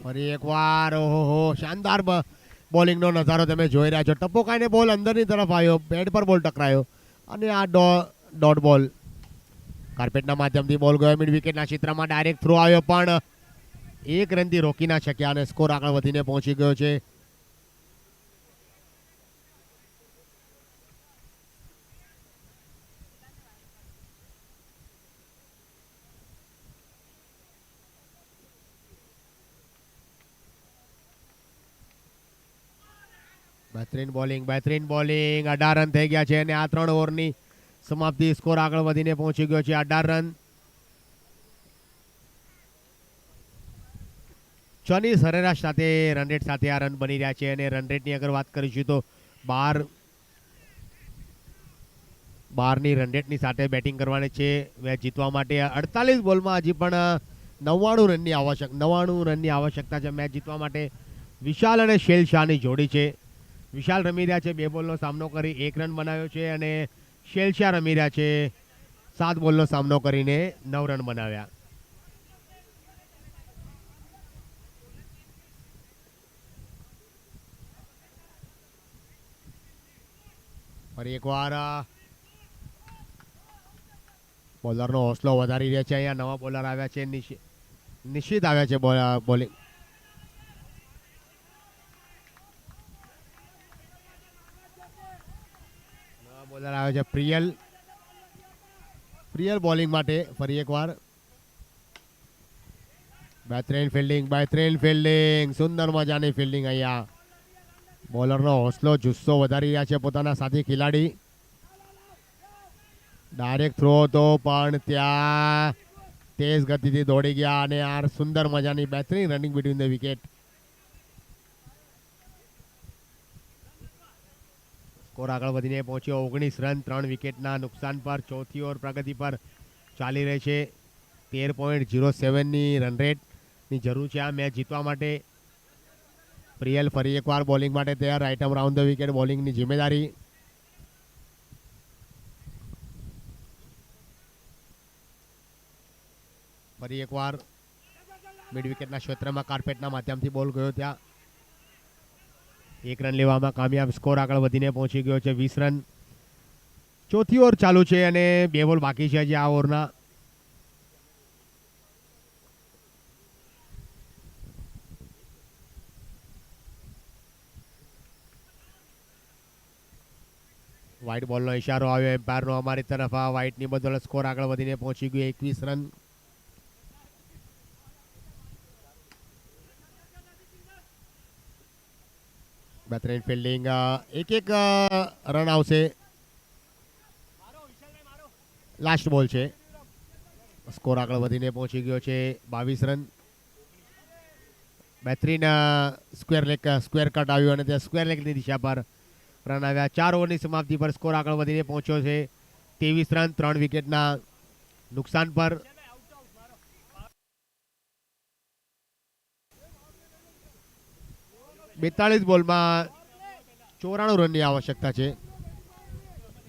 ફરી એકવાર ઓહો શાનદાર બોલિંગનો નજારો તમે જોઈ રહ્યા છો. ટપોકાઈને બોલ અંદરની તરફ આવ્યો, બેટ પર બોલ ટકરાયો અને આ ડોટ બોલ કાર્પેટના માધ્યમથી બોલ ગયો મિડ વિકેટના ક્ષેત્રમાં. ડાયરેક્ટ થ્રો આવ્યો પણ 1 રનથી રોકી ના શક્યા અને સ્કોર આગળ વધીને પહોંચી ગયો છે. બહેતરીન બોલિંગ 18 રન થઈ ગયા છે અને આ 3 ઓવરની સમાપ્તિ. સ્કોર આગળ વધીને પહોંચી ગયો છે 18 રન. 6ની સરેરાશ સાથે રન રેટ સાથે આ રન બની રહ્યા છે અને રન રેટની અગર વાત કરીશું તો 12ની રન રેટની સાથે બેટિંગ કરવાની છે મેચ જીતવા માટે. 48 બોલમાં હજી પણ 99 રનની આવશ્યકતા છે મેચ જીતવા માટે. વિશાલ અને શેલ શાહની જોડી છે. વિશાલ રમી રહ્યા છે 2 બોલનો સામનો કરી 1 રન બનાવ્યો છે અને શેલ શાહ રમી રહ્યા છે 7 બોલનો સામનો કરીને 9 રન બનાવ્યા. ફરી એકવાર બોલરનો હોસલો વધારી રહ્યા છે. અહીંયા નવા બોલર આવ્યા છે. નિશ્ચિત આવ્યા છે બોલિંગ. નવા બોલર આવ્યા છે પ્રિયલ બોલિંગ માટે. ફરી એકવાર બહેતરીન ફિલ્ડિંગ સુંદર મજાની ફિલ્ડિંગ. અહીંયા બોલરનો હોસલો જુસ્સો વધારી રહ્યા છે પોતાના સાથી ખેલાડી. ડાયરેક્ટ થ્રો હતો પણ ત્યાં તેજ ગતિથી દોડી ગયા અને આ સુંદર મજાની બહેતરીન running between the wicket. Score આગળ વધીને પહોંચ્યો 19 રન 3 વિકેટના નુકસાન પર. ચોથી ઓવર પ્રગતિ પર ચાલી રહી છે. 13.07ની રન રેટની જરૂર છે આ મેચ જીતવા માટે. પ્રિયલ ફરી એકવાર બોલિંગ માટે તૈયાર. Right arm round the wicket બોલિંગની જિમ્મેદારી. ફરી એકવાર મિડ વિકેટના ક્ષેત્રમાં કાર્પેટના માધ્યમથી બોલ ગયો ત્યાં 1 રન લેવામાં કામયાબ. સ્કોર આગળ વધીને પહોંચી ગયો છે 20 રન. ચોથી ઓવર ચાલુ છે અને 2 બોલ બાકી છે હજી આ ઓવરના. વ્હાઇટ બોલનો ઇશારો આવ્યો એમ્પાયરનો અમારી તરફ. આ વ્હાઇટની બદલે સ્કોર આગળ વધીને પહોંચી ગયો 21 રન. બેહતરીન ફિલ્ડિંગ. એક રન આવશે. લાસ્ટ બોલ છે. સ્કોર આગળ વધીને પહોંચી ગયો છે 22 રન. બેહતરીન સ્ક્વેર કટ આવ્યું અને ત્યાં સ્ક્વેર લેગની દિશા પર રન આવ્યા. 4 ઓવરની સમાપ્તિ પર સ્કોર આગળ વધીને પહોંચ્યો છે 23 રન 3 વિકેટના નુકસાન પર. બેતાળીસ બોલમાં 94 રનની આવશ્યકતા છે.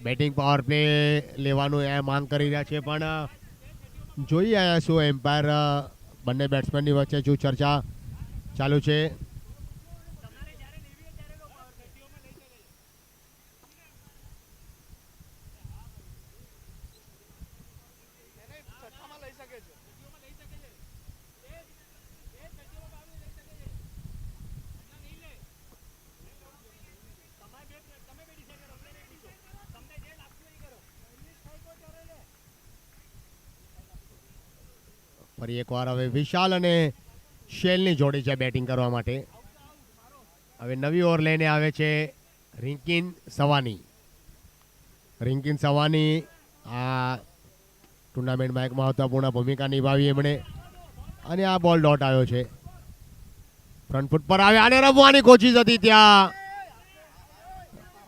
બેટિંગ પાવર પ્લે લેવાનું એ માંગ કરી રહ્યા છે, પણ જોઈએ શું એમ્પાયર બંને બેટ્સમેનની વચ્ચે શું ચર્ચા ચાલુ છે. ફરી એકવાર હવે વિશાલ અને શેલની જોડી છે બેટિંગ કરવા માટે. હવે નવી ઓવર લઈને આવે છે રિંકિન સવાની. રિંકિન સવાની આ ટુર્નામેન્ટમાં એક મહત્વપૂર્ણ ભૂમિકા નિભાવી એમણે, અને આ બોલ ડોટ આવ્યો છે. ફ્રન્ટ ફૂટ પર આવ્યા અને રમવાની કોશિશ હતી ત્યાં,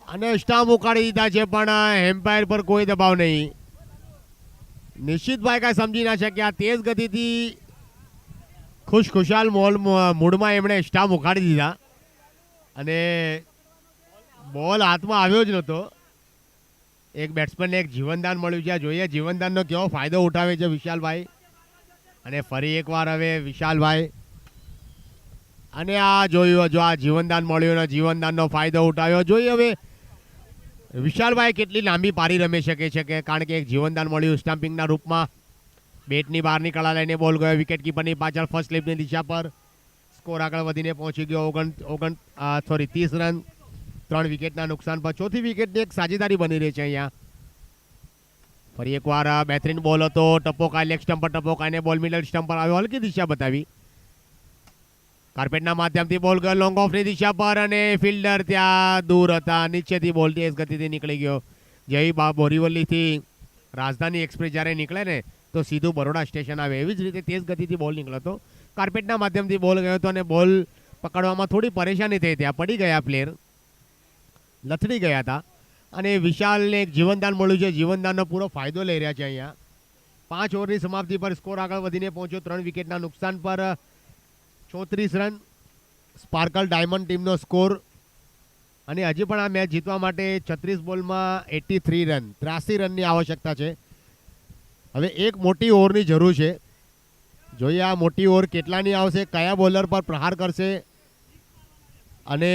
અને સ્ટામ્પ ઉકાળી દીધા છે, પણ એમ્પાયર પર કોઈ દબાવ નહીં. નિશ્ચિતભાઈ કાંઈ સમજી ના શક્યા. તેજ ગતિથી ખુશખુશાલ મૂડમાં એમણે સ્ટામ્પ ઉખાડી દીધા, અને બોલ હાથમાં આવ્યો જ નહોતો. એક બેટ્સમેનને એક જીવનદાન મળ્યું છે. જોઈએ જીવનદાનનો કેવો ફાયદો ઉઠાવે છે વિશાલભાઈ. અને ફરી એકવાર હવે વિશાલભાઈ, અને આ જોયું જો આ જીવનદાન મળ્યું અને જીવનદાનનો ફાયદો ઉઠાવ્યો. જોઈએ હવે વિશાલભાઈ કેટલી લાંબી પારી રમી શકે છે, કે કારણ કે એક જીવનદાન મળ્યું સ્ટમ્પિંગના રૂપમાં. બેટની બહારની કળા લઈને બોલ ગયો વિકેટ કીપરની પાછળ ફર્સ્ટ સ્લીપની દિશા પર. સ્કોર આગળ વધીને પહોંચી ગયો 30 રન 3 વિકેટના નુકસાન પર. ચોથી વિકેટની એક સાજેદારી બની રહી છે અહીંયા. ફરી એકવાર બેહતરીન બોલ હતો. ટપોકાઈ લેગ સ્ટમ્પ પર ટપોકાઈને બોલ મિડલ સ્ટમ્પ પર આવ્યો. હલકી દિશા બતાવી. કાર્પેટના માધ્યમથી બોલ ગયો લોંગ ઓફની દિશા પર, અને ફિલ્ડર ત્યાં દૂર હતા. નીચેથી બોલ તેજ ગતિથી નીકળી ગયો. જય બોરીવલીથી રાજધાની એક્સપ્રેસ જ્યારે નીકળે ને તો સીધું બરોડા સ્ટેશન આવે, એવી જ રીતે તેજ ગતિથી બોલ નીકળ્યો હતો. કાર્પેટના માધ્યમથી બોલ ગયો હતો, અને બોલ પકડવામાં થોડી પરેશાની થઈ. ત્યાં પડી ગયા પ્લેયર, લથડી ગયા હતા. અને વિશાલને એક જીવનદાન મળ્યું છે. જીવનદાનનો પૂરો ફાયદો લઈ રહ્યા છે અહીંયા. 5 ઓવરની સમાપ્તિ પર સ્કોર આગળ વધીને પહોંચ્યો 3 વિકેટના નુકસાન પર. 34 રન સ્પાર્કલ ડાયમંડ ટીમનો સ્કોર. અને હજી પણ આ મેચ જીતવા માટે 36 બોલમાં 83 રન 83 રનની આવશ્યકતા છે. હવે એક મોટી ઓવરની જરૂર છે. જોઈએ આ મોટી ઓવર કેટલાની આવશે, કયા બોલર પર પ્રહાર કરશે, અને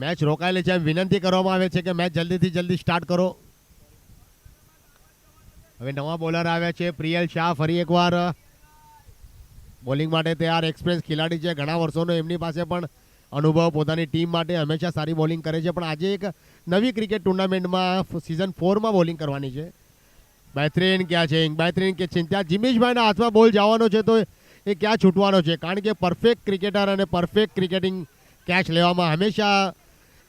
મેચ રોકાયેલી છે. વિનંતી કરવામાં આવે છે કે મેચ જલ્દીથી જલ્દી સ્ટાર્ટ કરો. હવે નવા બોલર આવ્યા છે પ્રિયલ શાહ. ફરી એકવાર બોલિંગ માટે તૈયાર એક્સપિરિયન્સ ખેલાડી છે. ઘણા વર્ષોનો એમની પાસે પણ અનુભવ. પોતાની ટીમ માટે હંમેશા સારી બોલિંગ કરે છે, પણ આજે એક નવી ક્રિકેટ ટુર્નામેન્ટમાં સિઝન 4માં બોલિંગ કરવાની છે. બેહતરીન ક્યાં છે બેહતરીન કે ચિંતા. જિમીશભાઈના હાથમાં બોલ જવાનો છે તો એ ક્યાં છૂટવાનો છે, કારણ કે પરફેક્ટ ક્રિકેટર અને પરફેક્ટ ક્રિકેટિંગ કેચ લેવામાં હંમેશા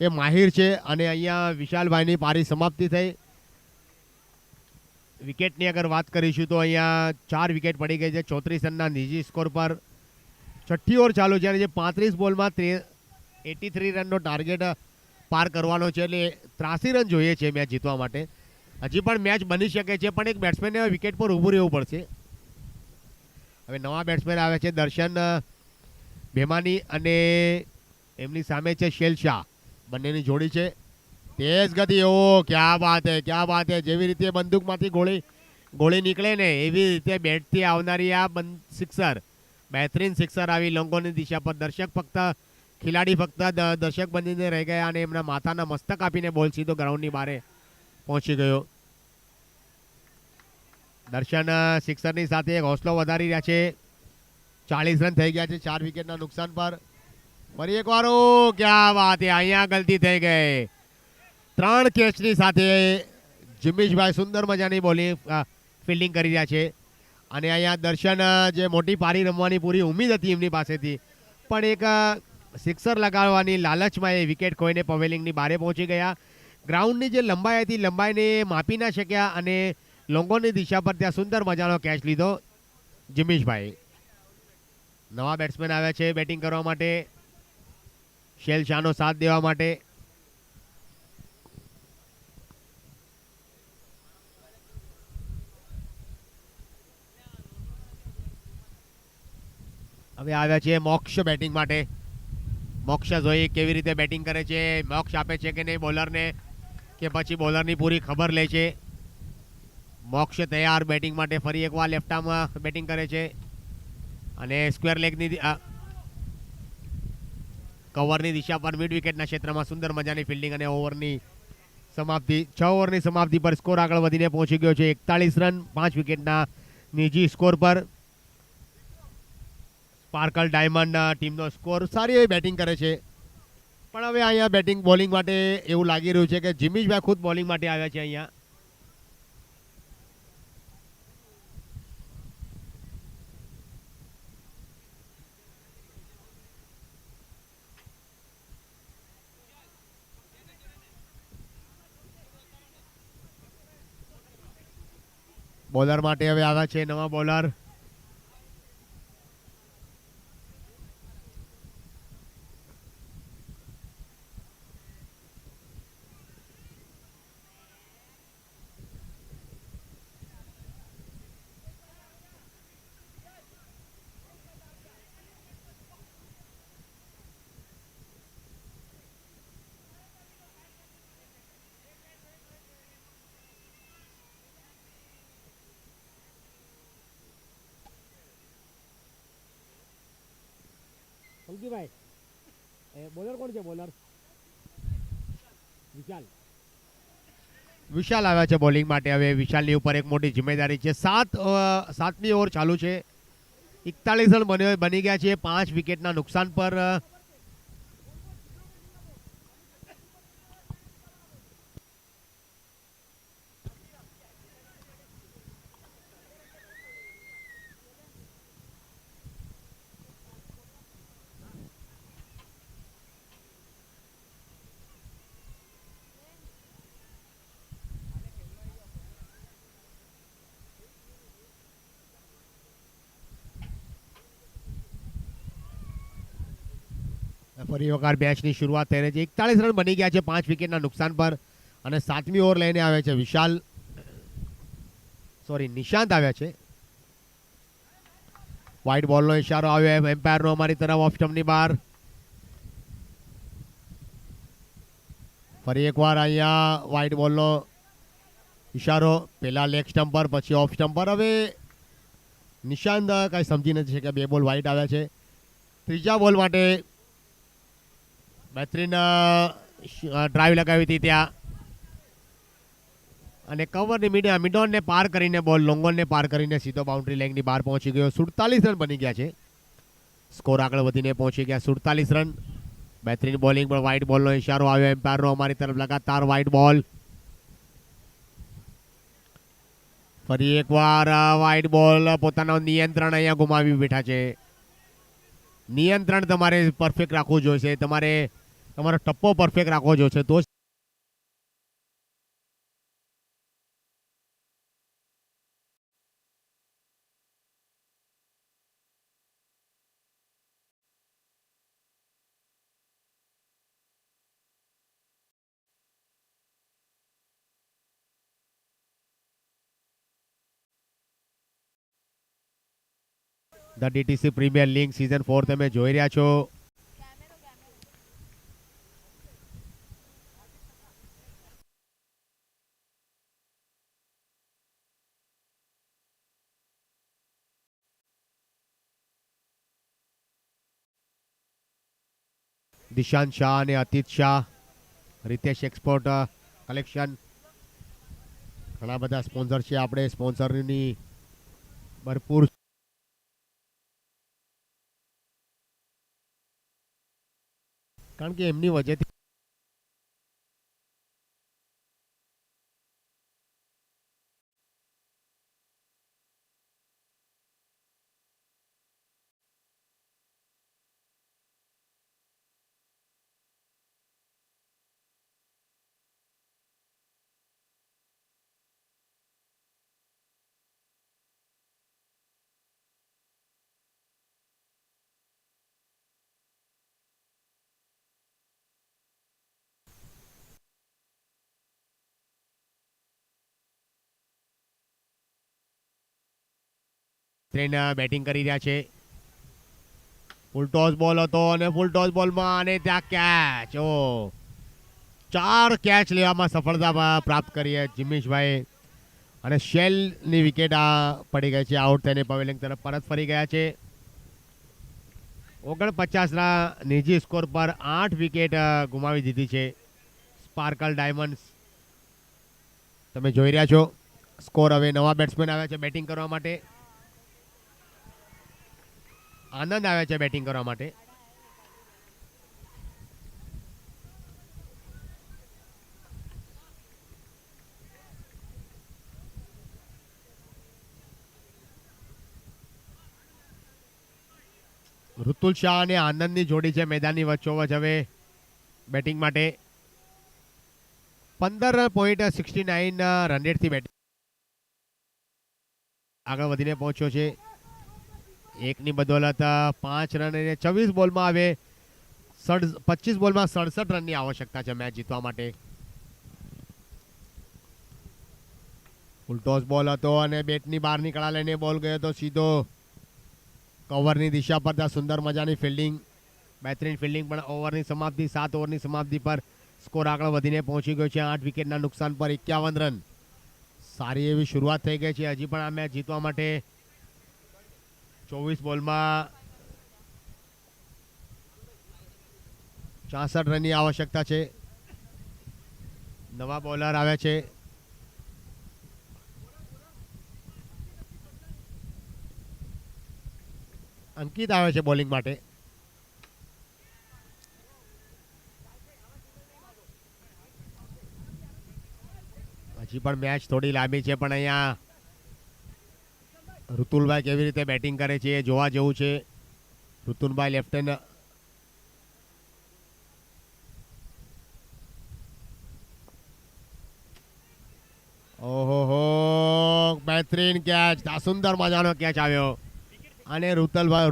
એ માહિર છે. અને અહીંયા વિશાલભાઈની પારી સમાપ્તિ થઈ. વિકેટની અગર વાત કરીશું તો અહીંયા 4 વિકેટ પડી ગઈ છે 34 રનના નિજી સ્કોર પર. છઠ્ઠી ઓવર ચાલુ છે, અને જે 35 બોલમાં 83 રનનો ટાર્ગેટ પાર કરવાનો છે, એટલે 83 રન જોઈએ છે મેચ જીતવા માટે. હજી પણ મેચ બની શકે છે, પણ એક બેટ્સમેનને વિકેટ પર ઊભું રહેવું પડશે. હવે નવા બેટ્સમેન આવે છે દર્શન ભેમાની, અને એમની સામે છે શેલ શાહ. બંનેની જોડી છે. તેજ ગતિ. ઓ ક્યાં બાત હે, ક્યાં બાત હે. જેવી રીતે બંદૂકમાંથી ગોળી નીકળે ને એવી રીતે બેટથી આવનારી આ સિક્સર, બેહતરીન સિક્સર આવી લોંગોની દિશા પર. ખેલાડી ફક્ત દર્શક બનીને રહી ગયા, અને એમના માથાના મસ્તક આપીને બોલ સીધો ગ્રાઉન્ડની બહાર પહોંચી ગયો. દર્શન સિક્સરની સાથે એક હોસલો વધારી રહ્યા છે. 40 રન થઈ ગયા છે 4 વિકેટના નુકસાન પર. ફરી એકવાર ઓ ક્યાં વાત હે. અહીંયા ગલતી થઈ ગઈ. 3 કેચની સાથે જિમીશભાઈ સુંદર મજાની બોલિંગ ફિલ્ડિંગ કરી રહ્યા છે. અને અહીંયા દર્શન જે મોટી પારી રમવાની પૂરી ઉમ્મીદ હતી એમની પાસેથી, પણ એક સિક્સર લગાડવાની લાલચમાં એ વિકેટ ખોઈને પવેલિંગની બારે પહોંચી ગયા. ગ્રાઉન્ડની જે લંબાઈ હતી લંબાઈને માપી ના શક્યા અને લોંગોની દિશા પર ત્યાં સુંદર મજાનો કેચ લીધો જિમીશભાઈ. નવા બેટ્સમેન આવ્યા છે બેટિંગ કરવા માટે, શેલ શાહનો સાથ દેવા માટે. હવે આવ્યા છે મોક્ષ બેટિંગ માટે. મોક્ષ જોઈએ કેવી રીતે બેટિંગ કરે છે, મોક્ષ આપે છે કે નહીં બોલરને, કે પછી બોલરની પૂરી ખબર લે છે. મોક્ષ તૈયાર બેટિંગ માટે. ફરી એકવાર લેફ્ટ આર્મમાં બેટિંગ કરે છે અને સ્ક્વેર લેગની કવરની દિશા પર મિડ વિકેટના ક્ષેત્રમાં સુંદર મજાની ફિલ્ડિંગ અને ઓવરની સમાપ્તિ. 6 ઓવરની સમાપ્તિ પર સ્કોર આગળ વધીને પહોંચી ગયો છે 41 રન 5 વિકેટના નિજી સ્કોર પર. સ્પાર્કલ ડાયમંડ ટીમનો સ્કોર. સારી એવી બેટિંગ કરે છે, પણ હવે અહીંયા બેટિંગ બોલિંગ માટે એવું લાગી રહ્યું છે કે જિમીશભાઈ ખુદ બોલિંગ માટે આવ્યા છે અહીંયા. બોલર માટે હવે આવ્યા છે નવા બોલર. પંકીભાઈ બોલર કોણ છે? બોલર વિશાલ. વિશાલ આવ્યા છે બોલિંગ માટે. હવે વિશાલની ઉપર એક મોટી જિમ્મેદારી છે. સાતમી ઓવર ચાલુ છે. 41 રન બની ગયા છે 5 વિકેટના નુકસાન પર. ફરી વખત મેચની શરૂઆત થઈ રહી છે. 41 રન બની ગયા છે 5 વિકેટના નુકસાન પર અને 7મી ઓવર લઈને આવે છે નિશાંત આવ્યા છે. વ્હાઇટ બોલનો ઇશારો આવ્યો એમ્પાયરનો અમારી તરફ ઓફ સ્ટમ્પની બહાર. ફરી એકવાર અહીંયા વ્હાઇટ બોલનો ઇશારો. પહેલા લેગ સ્ટમ્પ પર, પછી ઓફ સ્ટમ્પ પર. હવે નિશાંત કાંઈ સમજી નથી શક્યા. 2 બોલ વ્હાઇટ આવ્યા છે. ત્રીજા બોલ માટે બહેતરીન ડ્રાઈવ લગાવી હતી ત્યાં અને કવરની મિડોનને પાર કરીને બોલ લોંગોનને પાર કરીને સીધો બાઉન્ડ્રી લાઇનની બહાર પહોંચી ગયો. 47 રન બની ગયા છે. સ્કોર આગળ વધીને પહોંચી ગયા 47 રન. બહેતરીન બોલિંગ પર વ્હાઇટ બોલનો ઇશારો આવ્યો એમ્પાયરનો અમારી તરફ. લગાતાર વ્હાઇટ બોલ. ફરી એકવાર વ્હાઇટ બોલ. પોતાનો નિયંત્રણ અહીંયા ગુમાવી બેઠા છે. નિયંત્રણ તમારે પરફેક્ટ રાખવું જોઈશે. તમારો ટપ્પો પરફેક્ટ રાખવો જોઈશે તો the DTC premier league season 4 તમે જોઈ રહ્યા છો. દિશાંત શાહ અને અતિત શાહ, રિતેશ એક્સપોર્ટ કલેક્શન, ઘણા બધા સ્પોન્સર છે. આપણે સ્પોન્સરની ભરપૂર કારણ કે એમની વજહથી બેત્રેન બેટિંગ કરી રહ્યા છે. ફૂલ ટોસ બોલ હતો અને ફૂલ ટોસ બોલમાં અને ત્યાં કેચ. ઓ 4 કેચ લેવામાં સફળતા પ્રાપ્ત કરી છે જિમ્મીશભાઈ અને શેલની વિકેટ પડી ગઈ છે. આઉટ થઈને પવેલિંગ તરફ પરત ફરી ગયા છે. 49ના નિજી સ્કોર પર 8 વિકેટ ગુમાવી દીધી છે સ્પાર્કલ ડાયમંડ્સ. તમે જોઈ રહ્યા છો સ્કોર. હવે નવા બેટ્સમેન આવ્યા છે બેટિંગ કરવા માટે. આનંદ આવ્યા છે બેટિંગ કરવા માટે. ઋતુલ શાહ અને આનંદની જોડી છે મેદાનની વચ્ચોવચ હવે બેટિંગ માટે. 15.69 રન રેટથી બેટિંગ આગળ વધીને પહોંચ્યો છે. એકની બદોલત 5 રન અને 24 બોલમાં હવે 25 બોલમાં 67 રનની આવશ્યકતા છે મેચ જીતવા માટે. ફૂલ ટોસ બોલ હતો અને બેટની બહાર નીકળા લઈને બોલ ગયો તો સીધો કવરની દિશા પર. ત્યાં સુંદર મજાની ફિલ્ડિંગ, બહેતરીન ફિલ્ડિંગ. પણ ઓવરની સમાપ્તિ 7 ઓવરની સમાપ્તિ પર સ્કોર આગળ વધીને પહોંચી ગયો છે 8 વિકેટના નુકસાન પર 51 રન. સારી એવી શરૂઆત થઈ ગઈ છે હજી પણ આ મેચ જીતવા માટે. 24 બોલમાં 66 રનની આવશ્યકતા છે. નવા બોલર આવ્યા છે. અંકિત આવે છે બોલિંગ માટે. હજી પણ મેચ થોડી લાંબી છે પણ અહીંયા ઋતુલભાઈ કેવી રીતે બેટિંગ કરે છે એ જોવા જેવું છે. ઋતુલભાઈ લેફ્ટ હેન્ડ ઓહો બહેતરીન કેચ. સુંદર મજાનો કેચ આવ્યો અને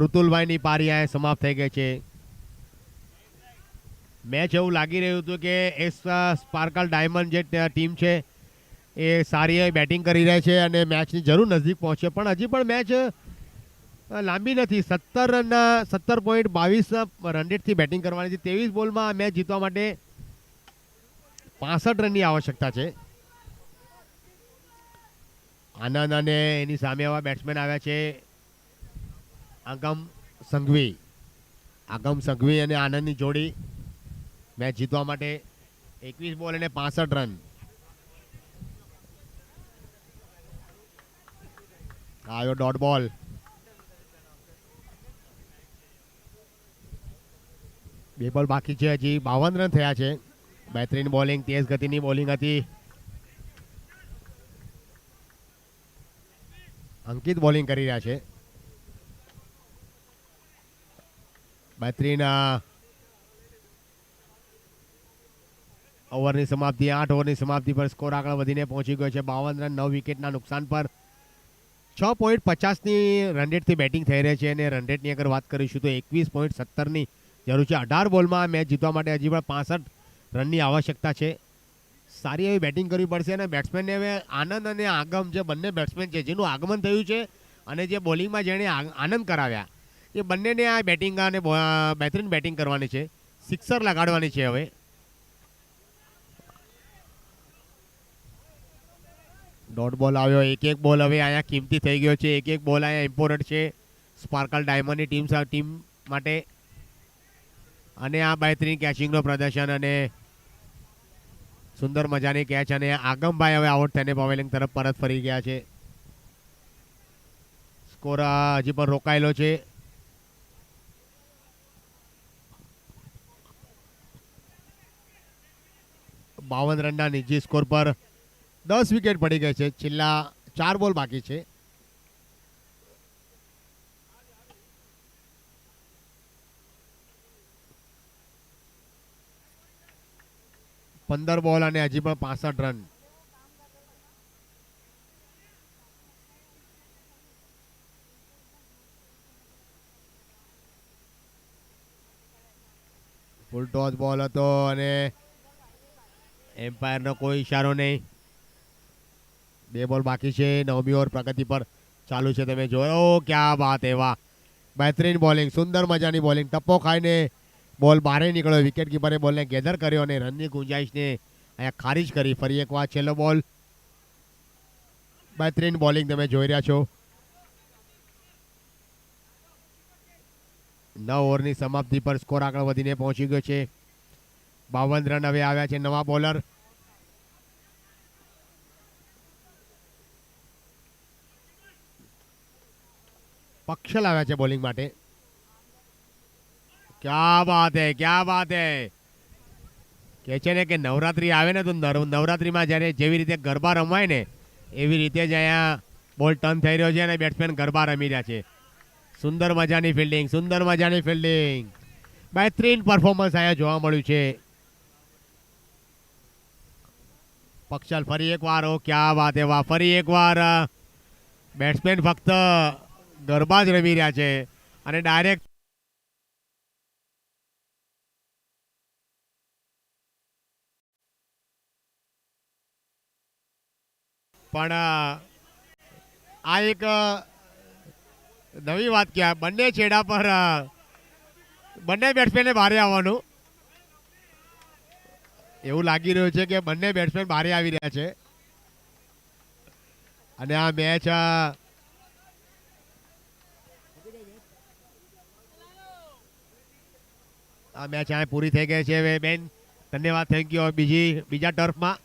ઋતુલભાઈની પારી આ સમાપ્ત થઈ ગઈ છે. મેચ એવું લાગી રહ્યું હતું કે એ સ્પાર્કલ ડાયમંડ જે ટીમ છે એ સારી એવી બેટિંગ કરી રહી છે અને મેચની જરૂર નજીક પહોંચે પણ હજી પણ મેચ લાંબી નથી. 17.22 રન રેટથી બેટિંગ કરવાની છે. 23 બોલમાં આ મેચ જીતવા માટે 65 રનની આવશ્યકતા છે. આનંદ અને એની સામે આવા બેટ્સમેન આવ્યા છે આગમ સંઘવી અને આનંદની જોડી મેચ જીતવા માટે. 21 બોલ અને 65 રન. આવ્યો ડોટ બોલ. બે બોલ બાકી છે. હજી 52 રન થયા છે. બહેતરીન બોલિંગ, તેજ ગતિની બોલિંગ હતી. અંકિત બોલિંગ કરી રહ્યા છે. બહેતરીન ઓવરની સમાપ્તિ 8 ઓવરની સમાપ્તિ પર સ્કોર આગળ વધીને પહોંચી ગયો છે 52 રન 9 વિકેટના નુકસાન પર. 6.50ની રન રેટથી બેટિંગ થઈ રહી છે અને રન રેટની અગર વાત કરીશું તો 21.70ની જરૂર છે. 18 બોલમાં મેચ જીતવા માટે હજી પણ 65 રનની આવશ્યકતા છે. સારી એવી બેટિંગ કરવી પડશે અને બેટ્સમેનને હવે આનંદ અને આગમ જે બંને બેટ્સમેન છે જેનું આગમન થયું છે અને જે બોલિંગમાં જેણે આનંદ કરાવ્યા એ બંનેને આ બેટિંગ અને બહેતરીન બેટિંગ કરવાની છે. સિક્સર લગાડવાની છે હવે. ડોટ બોલ આવ્યો. એક બોલ હવે અહીંયા કિંમતી થઈ ગયો છે. એક બોલ અહીંયા ઇમ્પોર્ટન્ટ છે સ્પાર્કલ ડાયમંડની ટીમ માટે. અને આ બહેતરીન કેચિંગનું પ્રદર્શન અને સુંદર મજાની કેચ અને આગમભાઈ હવે આઉટ થઈને પવેલિંગ તરફ પરત ફરી ગયા છે. સ્કોર હજી પણ રોકાયેલો છે. બાવન રનના નિજી સ્કોર પર 10 વિકેટ પડી ગઈ છે. છેલ્લા 4 બોલ બાકી છે. પંદર બોલ અને હજી પણ 65 રન. ફૂલ ટોસ બોલ હતો અને એમ્પાયરનો કોઈ ઇશારો નહીં. 2 બોલ બાકી છે. 9મી ઓવર પ્રગતિ પર ચાલુ છે તમે જોયો. ઓ ક્યાં વાત હે, વાહ બહેતરીન બોલિંગ, સુંદર મજાની બોલિંગ. ટપ્પો ખાઈને બોલ બહાર નીકળ્યો. વિકેટ કીપરે બોલને ગેધર કર્યો અને રનની ગુંજાઈશને અહીંયા ખારીજ કરી. ફરી એકવાર છેલ્લો બોલ. બહેતરીન બોલિંગ તમે જોઈ રહ્યા છો. 9 ઓવરની સમાપ્તિ પર સ્કોર આગળ વધીને પહોંચી ગયો છે. 52 રન હવે આવ્યા છે. નવા બોલર પક્ષલ આવ્યા છે બોલિંગ માટે. ક્યા બાત હે, ક્યા બાત હે. કે છે ને કે નવરાત્રી આવે ને તો નવરાત્રીમાં જ્યારે જેવી રીતે ગરબા રમાય ને એવી રીતે જ અહીંયા બોલ ટર્ન થઈ રહ્યો છે અને બેટ્સમેન ગરબા રમી રહ્યા છે. સુંદર મજાની ફિલ્ડિંગ, સુંદર મજાની ફિલ્ડિંગ. બહેતરીન પરફોર્મન્સ અહીંયા જોવા મળ્યું છે. પક્ષલ ફરી એકવાર. ઓ ક્યા વાત હે, વાહ. ફરી એકવાર બેટ્સમેન ફક્ત ગરબા જ રમી રહ્યા છે અને ડાયરેક્ટ પણ આ એક નવી વાત કે બંને છેડા પર બંને બેટ્સમેને બારે આવવાનું એવું લાગી રહ્યું છે કે બંને બેટ્સમેન બારે આવી રહ્યા છે અને આ મેચ અહીંયા પૂરી થઈ ગઈ છે. હવે બેન ધન્યવાદ, થેન્ક યુ. બીજા ટર્ફમાં